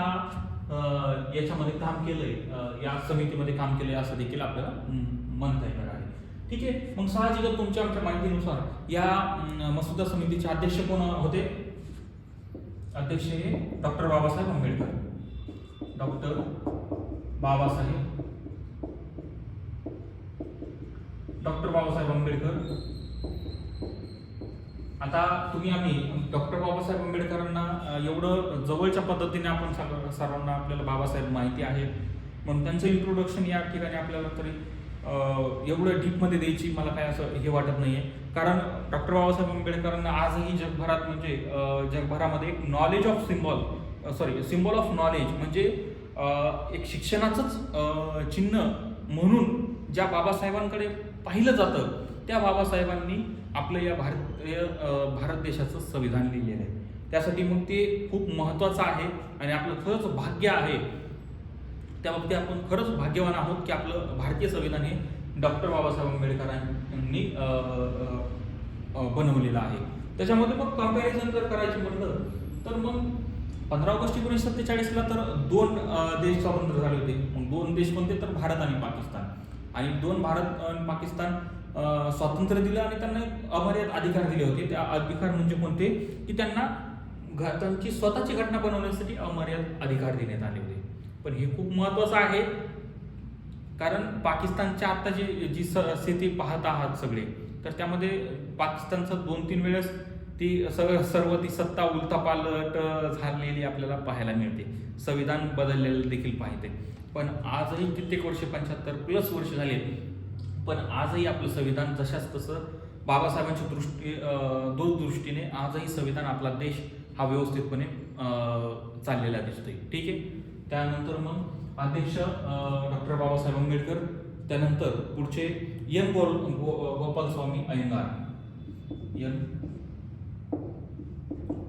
याच्यामध्ये काम केलंय, या समितीमध्ये काम केलंय असं देखील आपल्याला म्हणता येणार आहे. ठीक आहे. मग साहजिकच तुमच्या आमच्या माहितीनुसार या मसुदा समितीचे अध्यक्ष कोण होते? अध्यक्ष हे डॉक्टर बाबासाहेब आंबेडकर. डॉक्टर बाबासाहेब आंबेडकर. आता आम्ही डॉक्टर बाबासाहेब आंबेडकरांना एवढं जवळच्या पद्धतीने आपण सर्वांना आपल्याला बाबासाहेब माहिती आहे म्हणून त्यांचं इंट्रोडक्शन या ठिकाणी आपल्याला तरी एवढं डीपमध्ये द्यायची मला काय असं हे वाटत नाहीये. कारण डॉक्टर बाबासाहेब आंबेडकरांना आजही जगभरात म्हणजे जगभरामध्ये एक knowledge of symbol of knowledge म्हणजे एक शिक्षणाचंच चिन्ह म्हणून ज्या बाबासाहेबांकडे पाहिलं जातं त्या बाबासाहेबांनी आपलं या भारत देशाचं संविधान लिहिलेलं आहे. त्यासाठी मग ते खूप महत्वाचं आहे आणि आपलं खरंच भाग्य आहे. त्या बाबतीत आपण खरंच भाग्यवान आहोत की आपलं भारतीय संविधान हे डॉक्टर बाबासाहेब आंबेडकरांनी बनवलेलं आहे. त्याच्यामध्ये मग कंपॅरिझन जर करायचं म्हटलं तर मग 15 ऑगस्ट 1947ला तर 2 देश स्वतंत्र झाले होते. मग 2 देश कोणते तर भारत आणि पाकिस्तान. आणि 2 भारत आणि पाकिस्तान स्वातंत्र्य दिलं आणि त्यांना अमर्याद अधिकार दिले होते. त्या अधिकार म्हणजे कोणते, की त्यांना त्यांची स्वतःची घटना बनवण्यासाठी अमर्याद अधिकार देण्यात आले होते. पण हे खूप महत्त्वाचं आहे, कारण पाकिस्तानच्या आता जी स्थिती पाहत आहात सगळे, तर त्यामध्ये पाकिस्तानचं 2-3 वेळेस ती सर्व ती सत्ता उलथापालट झालेली आपल्याला पाहायला मिळते. संविधान बदललेलं देखील पाहते. पण आजही कित्येक वर्ष, 75+ वर्ष झाले, पण आजही आपलं संविधान जशाच तसं बाबासाहेबांच्या दूरदृष्टीने आजही संविधान, आपला देश हा व्यवस्थितपणे चाललेला दिसतोय. ठीक आहे. त्यानंतर मग अध्यक्ष डॉक्टर बाबासाहेब आंबेडकर, त्यानंतर पुढचे एन गोपालस्वामी अय्यंगार. एन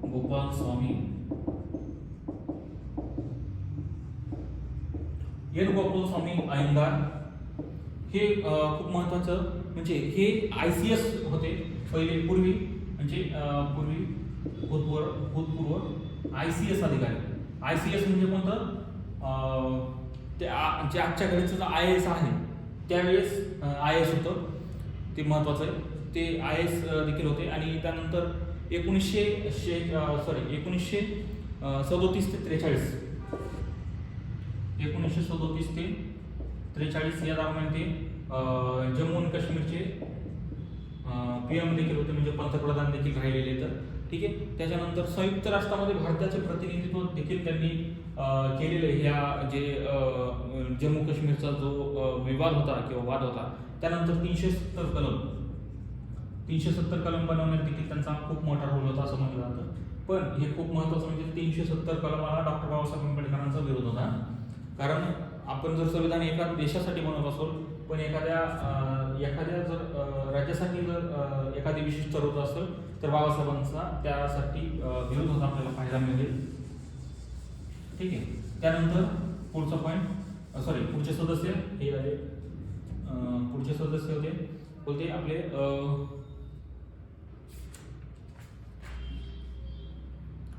गोपालस्वामी अय्यंगार हे खूप महत्वाचं, म्हणजे हे ICS होते पहिले, पूर्वी भूतपूर्व ICS अधिकारी. ICS म्हणजे कोणतं, ते जे आजच्या घडीचं IAS आहे त्यावेळेस IAS होतं, ते महत्वाचं आहे. ते IAS देखील होते. आणि त्यानंतर 1937 ते 43 या दरम्यान ते जम्मू आणि काश्मीरचे PM देखील होते, म्हणजे पंतप्रधान देखील राहिलेले. तर ठीक आहे. त्याच्यानंतर संयुक्त राष्ट्रामध्ये भारताचे प्रतिनिधित्व देखील त्यांनी केलेले. ह्या जे जम्मू काश्मीरचा जो विवाद होता किंवा वाद होता, त्यानंतर 370 कलम बनवण्यात देखील त्यांचा खूप मोठा रोल होता असं म्हटलं जातं. पण हे खूप महत्त्वाचं, म्हणजे 370 कलमाला डॉक्टर बाबासाहेब आंबेडकरांचा विरोध होता. कारण आपण जर संविधान एका देशासाठी बनवत असो, पण एखाद्या जर राज्यासाठी जर एखादी विशिष्ट तरतूद असेल, तर बाबासाहेबांचा त्यासाठी विरोध होता आपल्याला पाहायला मिळेल. ठीक आहे. त्यानंतर पुढचा पुढचे सदस्य हे आले. पुढचे सदस्य होते आपले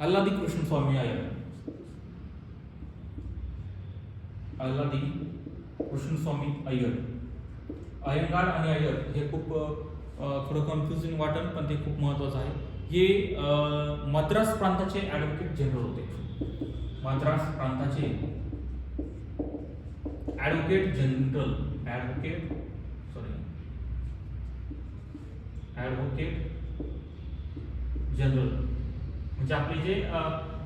अल्लादी कृष्णस्वामी अय्यर. अल्लादी कृष्णस्वामी अय्यर. अय्यंगार आणि अय्यर हे खूप थोडं कन्फ्युजिंग वाटेल, पण ते खूप महत्वाचं आहे. हे मद्रास प्रांताचे ॲडव्होकेट जनरल होते. मद्रास प्रांताचे ॲडव्होकेट जनरल म्हणजे आपले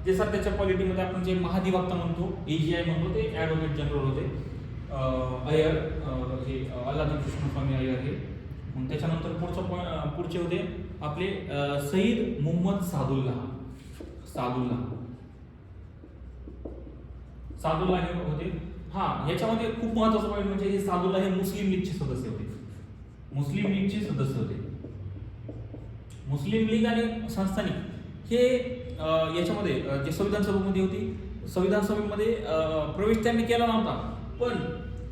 जे सध्याच्या पॉलिटीमध्ये आपण जे महाधिवक्ता म्हणतो, AGI म्हणतो, ते ॲडव्होकेट जनरल होते. अय्यर हे अल्लादी कृष्णस्वामी अय्यर हे. मग त्याच्यानंतर पुढचे होते आपले सईद मुहम्मद सादुल्लाह हे होते. याच्यामध्ये खूप महत्वाचं पॉईंट म्हणजे हे सादुल्लाह हे मुस्लिम लीगचे सदस्य होते. मुस्लिम लीग आणि संस्थानिक हे याच्यामध्ये जे संविधान सभेमध्ये होती, संविधान सभेमध्ये प्रवेश त्यांनी केला नव्हता. पण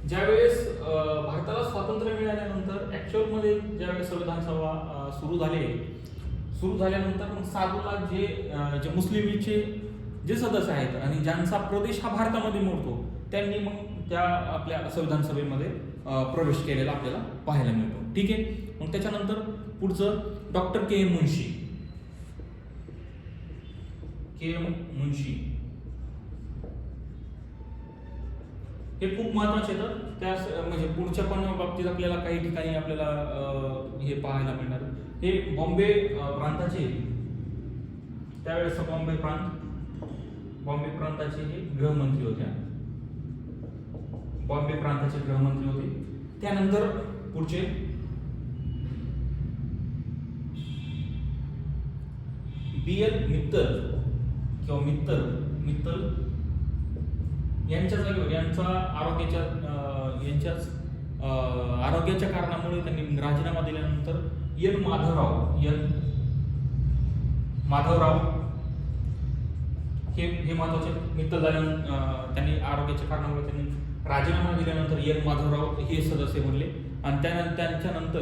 ज्यावेळेस भारताला स्वातंत्र्य मिळाल्यानंतर ॲक्च्युअलमध्ये ज्यावेळेस संविधान सभा सुरू झाल्यानंतर मग सादुल्लाह जे मुस्लिम लीगचे जे सदस्य आहेत आणि ज्यांचा प्रदेश हा भारतामध्ये मोडतो, त्यांनी मग त्या आपल्या संविधान सभेमध्ये प्रवेश केलेला आपल्याला पाहायला मिळतो. ठीक आहे. मग त्याच्यानंतर पुढचं डॉक्टर KM मुन्शी हे खूप महत्वाचे आहेत. त्या म्हणजे पुढच्या पण बाबतीत आपल्याला काही ठिकाणी आपल्याला हे पाहायला मिळणार. हे बॉम्बे प्रांताचे, त्यावेळेस बॉम्बे प्रांताचे हे गृहमंत्री होते. त्यानंतर पुढचे BL मित्तल यांच्या जागेवर आरोग्याच्या कारणामुळे त्यांनी राजीनामा दिल्यानंतर एन माधवराव हे महत्वाचे. मित्तल त्यांनी आरोग्याच्या कारणामुळे त्यांनी राजीनामा दिल्यानंतर एन माधवराव हे सदस्य बनले. आणि त्यांच्यानंतर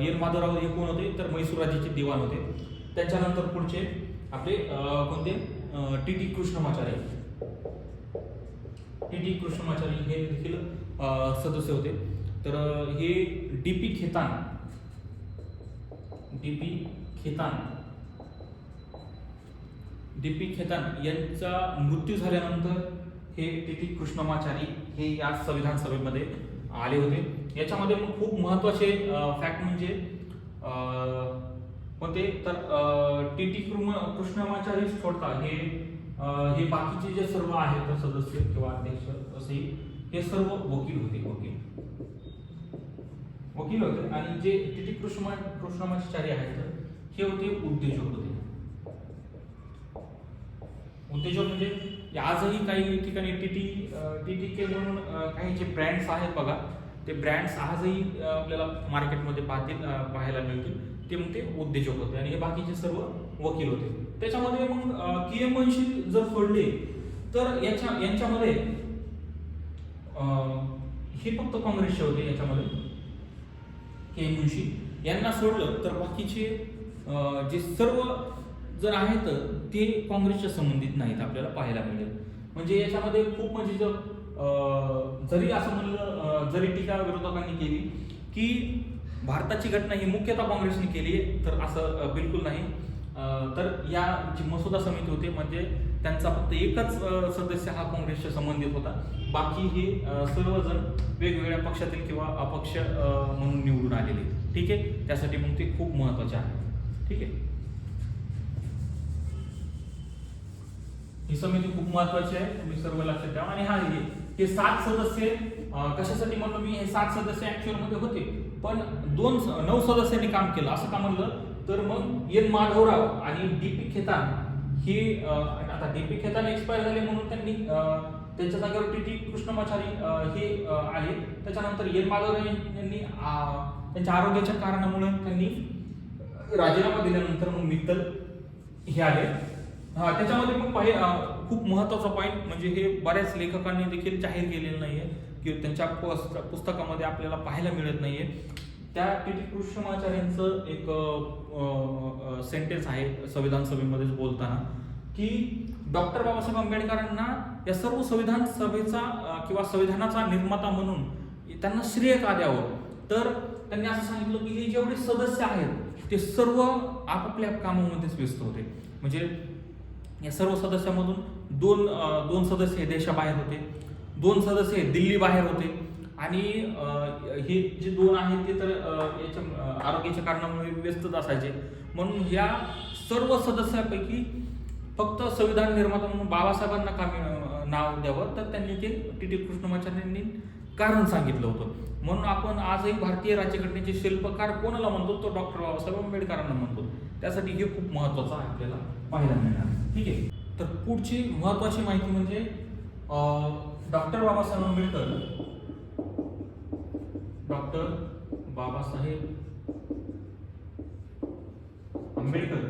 एन माधवराव हे कोण होते, तर म्हैसूर राज्याचे दिवाण होते. त्याच्यानंतर पुढचे आपले कोणते, TT कृष्णमाचारी हे देखील सदस्य होते. तर हे DP खेतान डी.पी. खेतान यांचा मृत्यू झाल्यानंतर हे टी.टी. कृष्णमाचारी हे या संविधान सभेमध्ये आले होते. याच्यामध्ये मग खूप महत्त्वाचे फॅक्ट म्हणजे कोणते तर टी.टी. कृष्णमाचारी सोडता हे बाकीचे जे सर्व आहेत सदस्य किंवा अध्यक्ष असे हे सर्व वकील होते. आणि जे टी.टी. कृष्णमाचारी आहेत हे होते उद्योजक होते. उद्योजक म्हणजे आजही काही ठिकाणी टीटीके म्हणून काही जे ब्रँड्स आहेत बघा, ते ब्रँड्स आजही आपल्याला मार्केटमध्ये पाहायला मिळतील. ते मग ते उद्योजक होते आणि हे बाकीचे सर्व वकील होते. त्याच्यामध्ये मग के.एम. मुन्शी जर सोडले तर यांच्यामध्ये हे फक्त काँग्रेसचे होते. याच्यामध्ये के.एम. मुन्शी यांना सोडलं तर बाकीचे जे सर्व जर आहेत ते काँग्रेसच्या संबंधित नाहीत आपल्याला पाहायला मिळेल. म्हणजे याच्यामध्ये खूप म्हणजे जरी असं म्हणलं, जरी टीका विरोधकांनी केली की भारताची घटना ही मुख्यतः काँग्रेसने केली आहे, तर असं बिलकुल नाही. तर या जी मसुदा समिती होते म्हणजे त्यांचा फक्त एकच सदस्य हा काँग्रेसच्या संबंधित होता. बाकी हे सर्वजण वेगवेगळ्या पक्षातील किंवा अपक्ष म्हणून निवडून आलेले. ठीक आहे, त्यासाठी मग ते खूप महत्त्वाचे आहे. ठीक आहे, ही समिती खूप महत्त्वाची आहे, तुम्ही सर्व लक्षात ठेवा. आणि हे 7 सदस्य कशासाठी म्हणलो मी, हे 7 सदस्य ऍक्च्युअल मध्ये होते, पण 9 सदस्यांनी काम केलं. असं का म्हणलं तर मग एन माधवराव आणि डी.पी. खेतान हे आता डी.पी. खेतान एक्सपायर झाले म्हणून त्यांनी त्यांच्या जागेवर टी.टी. कृष्णमाचारी हे आले. त्याच्यानंतर एन माधवराव यांनी त्यांच्या आरोग्याच्या कारणामुळे त्यांनी राजीनामा दिल्यानंतर मग मित्तल हे आले. त्याच्यामध्ये मग खूप महत्त्वाचा पॉईंट म्हणजे हे बऱ्याच लेखकांनी देखील जाहीर केलेलं नाहीये की त्यांच्या पुस्तकामध्ये आपल्याला पाहायला मिळत नाहीये. त्या टी.टी. कृष्णमाचार्यांचं एक सेंटेन्स आहे संविधान सभेमध्येच बोलताना की डॉक्टर बाबासाहेब आंबेडकरांना या सर्व संविधान सभेचा किंवा संविधानाचा निर्माता म्हणून त्यांना श्रेय का द्यावं. तर त्यांनी असं सांगितलं की हे जेवढे सदस्य आहेत ते सर्व आपापल्या कामामध्येच व्यस्त होते. म्हणजे या सर्व सदस्यामधून दोन सदस्य हे देशाबाहेर होते, 2 सदस्य हे दिल्ली बाहेर होते आणि हे जे 2 आहेत ते तर याच्या आरोग्याच्या कारणामुळे व्यस्तच असायचे. म्हणून या सर्व सदस्यापैकी फक्त संविधान निर्माता म्हणून बाबासाहेबांना का नाव द्यावं, तर त्यांनी ते टी.टी. कृष्णमाचार्यांनी कारण सांगितलं होतं. म्हणून आपण आजही भारतीय राज्यघटनेचे शिल्पकार कोणाला म्हणतो, तो डॉक्टर बाबासाहेब आंबेडकरांना म्हणतो. त्यासाठी हे खूप महत्त्वाचं आहे, आपल्याला पाहायला मिळणार. ठीक आहे, तर पुढची महत्त्वाची माहिती म्हणजे डॉक्टर बाबासाहेब आंबेडकर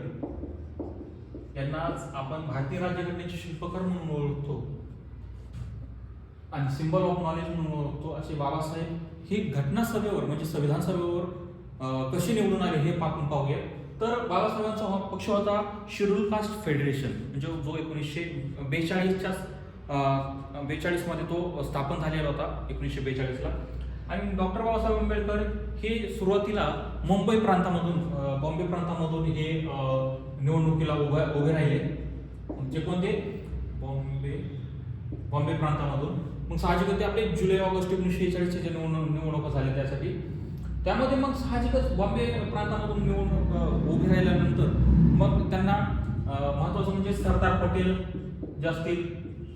यांनाच आपण भारतीय राज्यघटनेचे शिल्पकार म्हणून ओळखतो आणि सिम्बल ऑफ नॉलेज म्हणून ओळखतो. असे बाबासाहेब हे घटना सभेवर म्हणजे संविधान सभेवर कसे निवडून आले हे आपण पाहूया. तर बाबासाहेबांचा पक्ष होता शेड्यूल कास्ट फेडरेशन, म्हणजे जो 1942 मध्ये तो स्थापन झालेला होता 1942 ला. आणि डॉक्टर बाबासाहेब आंबेडकर हे सुरुवातीला बॉम्बे प्रांतामधून हे निवडणुकीला उभे राहिले. म्हणजे कोणते बॉम्बे प्रांतामधून. मग साहजिकच ते आपले जुलै ऑगस्ट 1946 जे निवडणुका झाल्या त्यासाठी, त्यामध्ये मग साहजिकच बॉम्बे प्रांतामधून निवडणूक उभी राहिल्यानंतर मग त्यांना महत्त्वाचं म्हणजे सरदार पटेल जे असतील,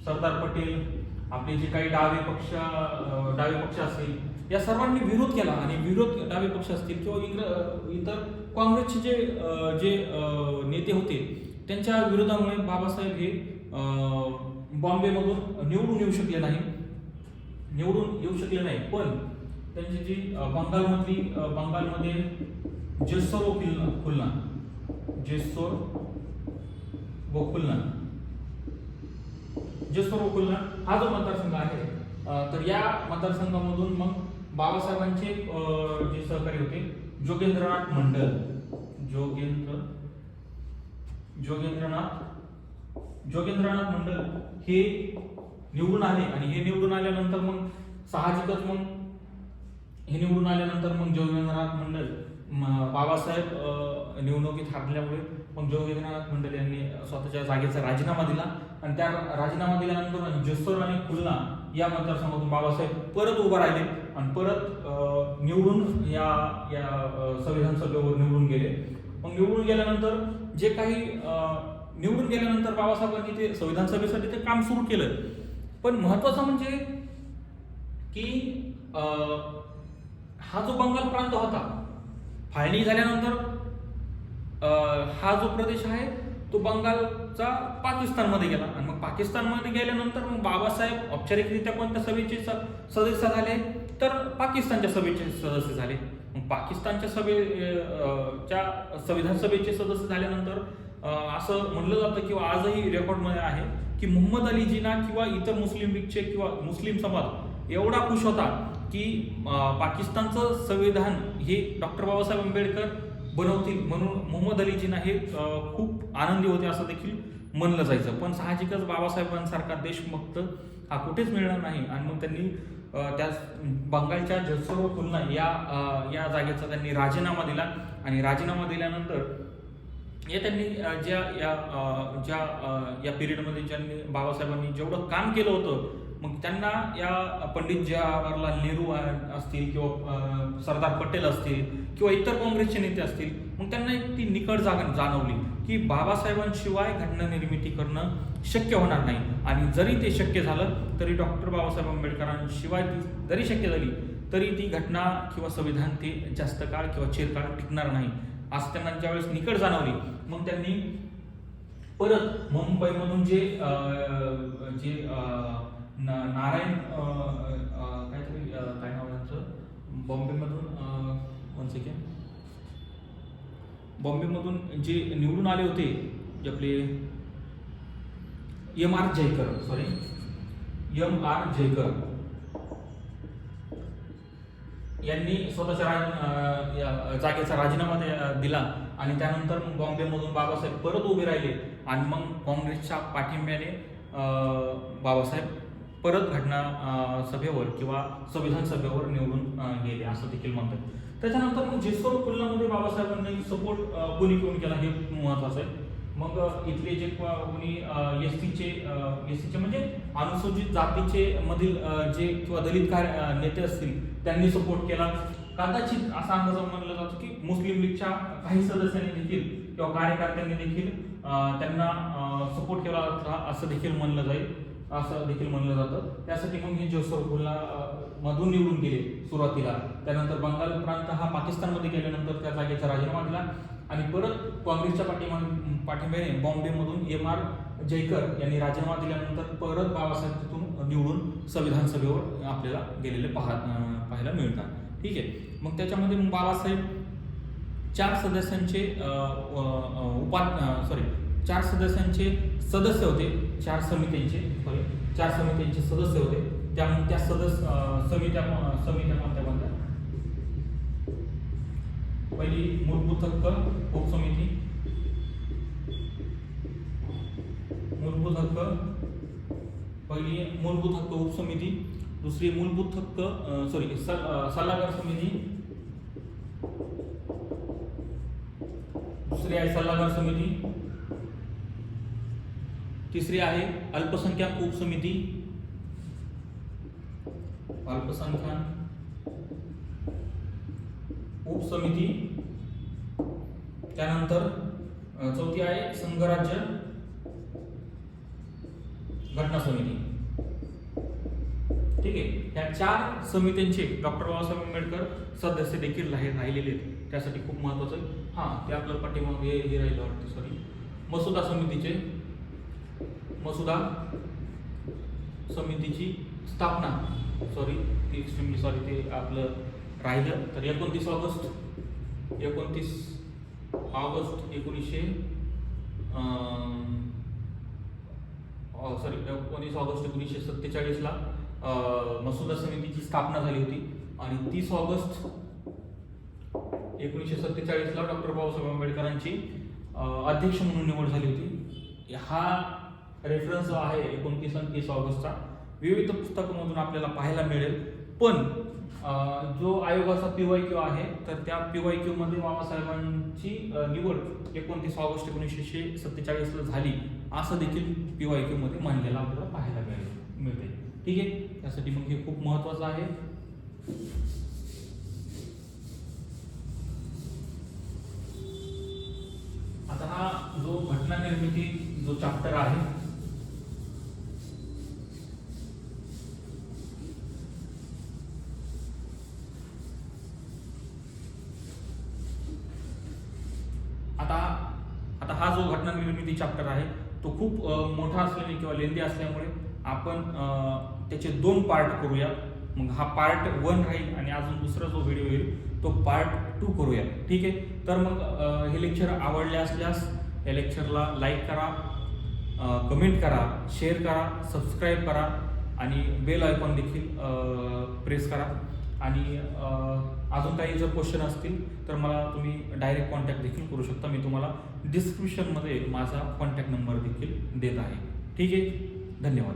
सरदार पटेल आपले जे काही डावे पक्ष असतील या सर्वांनी विरोध केला. आणि डावे पक्ष असतील किंवा इतर काँग्रेसचे जे नेते होते त्यांच्या विरोधामुळे बाबासाहेब हे बॉम्बेमधून निवडून येऊ शकले नाही. पण त्यांची जी बंगालमध्ये जेसोर व खुलना हा जो मतदारसंघ आहे, तर या मतदारसंघामधून मग बाबासाहेबांचे जे सहकारी होते जोगेंद्रनाथ मंडल हे निवडून आले. आणि हे निवडून आल्यानंतर मग साहजिकच मग जोगेंद्रनाथ बाबासाहेब निवडणुकीत हारल्यामुळे मग जोगेंद्रनाथ मंडल यांनी स्वतःच्या जागेचा राजीनामा दिला आणि त्या राजीनामा दिल्यानंतर जेसोर आणि खुलना या मतदारसंघातून बाबासाहेब परत उभा राहिले आणि परत निवडून या या संविधान सभेवर निवडून गेले. मग निवडून गेल्यानंतर जे काही निवडून गेल्यानंतर बाबासाहेबांनी ते संविधान सभेसाठी ते काम सुरू केलं. पण महत्वाचं म्हणजे की हा जो बंगाल प्रांत होता फाळणी झाल्यानंतर हा जो प्रदेश आहे तो बंगालचा पाकिस्तानमध्ये गेला आणि मग पाकिस्तानमध्ये गेल्यानंतर मग बाबासाहेब औपचारिकरित्या कोणत्या सभेचे सदस्य झाले तर पाकिस्तानच्या सभेचे सदस्य झाले. मग पाकिस्तानच्या सभेच्या संविधान सभेचे सदस्य झाल्यानंतर असं म्हणलं जातं किंवा आजही रेकॉर्डमध्ये आहे की मोहम्मद अली जिना किंवा इतर मुस्लिम लीगचे किंवा मुस्लिम समाज एवढा खुश होता की पाकिस्तानचं संविधान हे डॉक्टर बाबासाहेब आंबेडकर बनवतील म्हणून मोहम्मद अली जिना हे खूप आनंदी होते असं देखील म्हणलं जायचं. पण साहजिकच बाबासाहेबांसारखा देशभक्त हा कुठेच मिळणार नाही आणि मग त्यांनी त्या बंगालच्या जेसोर व खुलना या जागेचा त्यांनी राजीनामा दिला आणि राजीनामा दिल्यानंतर हे त्यांनी ज्या पिरियडमध्ये ज्यांनी बाबासाहेबांनी जेवढं काम केलं होतं मग त्यांना या पंडित जवाहरलाल नेहरू असतील किंवा सरदार पटेल असतील किंवा इतर काँग्रेसचे नेते असतील मग त्यांना ती निकड जाणवली की बाबासाहेबांशिवाय घटना निर्मिती करणं शक्य होणार नाही आणि जरी ते शक्य झालं तरी डॉक्टर बाबासाहेब आंबेडकरांशिवाय ती जरी शक्य झाली तरी ती घटना किंवा संविधान ते जास्त काळ किंवा चिरकाळ टिकणार नाही असं त्यांना ज्यावेळेस निकड जाणवली मग त्यांनी परत मुंबईमधून जे नारायण काहीतरी काय नाव त्यांचं बॉम्बेमधून बॉम्बेमधून जे निवडून आले होते जे आपले M.R. जयकर यांनी स्वतःच्या जागेचा राजीनामा दिला आणि त्यानंतर मग बॉम्बेमधून बाबासाहेब परत उभे राहिले आणि मग काँग्रेसच्या पाठिंब्याने बाबासाहेब परत घटना सभेवर किंवा संविधान सभेवर निवडून गेले असं देखील म्हणतात. त्याच्यानंतर मग जेसोर खुलनामध्ये बाबासाहेबांनी सपोर्ट कोणी केला हे महत्वाचं आहे. मग इथले जे कोणी एससीचे म्हणजे अनुसूचित जातीचे मधील जे किंवा दलित नेते असतील त्यांनी सपोर्ट केला. कदाचित असा अंदाज म्हणलं जातो की मुस्लिम लीगच्या काही सदस्यांनी देखील किंवा कार्यकर्त्यांनी देखील त्यांना सपोर्ट केला असं देखील म्हणलं जातं. त्यासाठी मग हे जेसोर खुलना मधून निवडून गेले सुरुवातीला. त्यानंतर बंगाल प्रांत हा पाकिस्तानमध्ये गेल्यानंतर त्या जागेचा राजीनामा दिला आणि परत काँग्रेसच्या पाठिंब्याने बॉम्बेमधून M.R. जयकर यांनी राजीनामा दिल्यानंतर परत बाबासाहेब तिथून निवडून संविधान सभेवर आपल्याला गेलेले पाहायला मिळतात. ठीक आहे. मग त्याच्यामध्ये मग बाबासाहेब चार सदस्यांचे सदस्य होते. चार समित्यांचे सदस्य होते. त्यामुळे त्या समित्या कोणत्या पहिली मूलभूत हक्क उपसमिती, दुसरी मूलभूत हक्क सल्लागार समिती, दुसरी आहे सल्लागार समिती, तिसरी आहे अल्पसंख्याक उपसमिती, त्यानंतर चौथी आहे संघराज्य घटना समिती. ठीक आहे. या चार समित्यांचे डॉक्टर बाबासाहेब आंबेडकर सदस्य देखील राहिलेले आहेत. त्यासाठी खूप महत्वाचं आहे. ते आपलं पाठीमागे हे राहिलं वाटतं. मसुदा समितीची स्थापना ते आपलं राहिलं. तर 29 ऑगस्ट 1947 ला मसुदा समितीची स्थापना झाली होती आणि 30 ऑगस्ट 1947 ला डॉक्टर बाबासाहेब आंबेडकरांची अध्यक्ष म्हणून निवड झाली होती. हा रेफरन्स आहे 29 आणि 30 ऑगस्टचा विविध पुस्तकांमधून आपल्याला पाहायला मिळेल. पण जो आयोगाचा PYQ आहे तर त्या PYQ मध्ये बाबासाहेबांची निवड 29 ऑगस्ट 1947 ला झाली असं देखील PYQ मध्ये मांडलेलं आपल्याला पाहायला मिळते. ठीक आहे, त्यासाठी मग हे खूप महत्वाचं आहे. आता हा जो घटना निर्मिती जो चॅप्टर आहे आता हा जो घटना निर्मिती चॅप्टर आहे तो खूप मोठा असल्याने किंवा लेंदी असल्यामुळे आपण त्याचे 2 पार्ट करूया. मग हा पार्ट 1 राहील आणि अजून दुसरा जो व्हिडिओ येईल तो पार्ट 2 करूया. ठीक आहे, तर मग हे लेक्चर आवडले असल्यास या लेक्चरला लाईक करा, कमेंट करा, शेअर करा, सबस्क्राईब करा आणि बेल आयकॉन देखील प्रेस करा. आणि अजून काही जर क्वेश्चन असतील तर मला तुम्ही डायरेक्ट कॉन्टॅक्ट देखील करू शकता. मी तुम्हाला डिस्क्रिप्शनमध्ये माझा कॉन्टॅक्ट नंबर देखील देत आहे. ठीक आहे, धन्यवाद.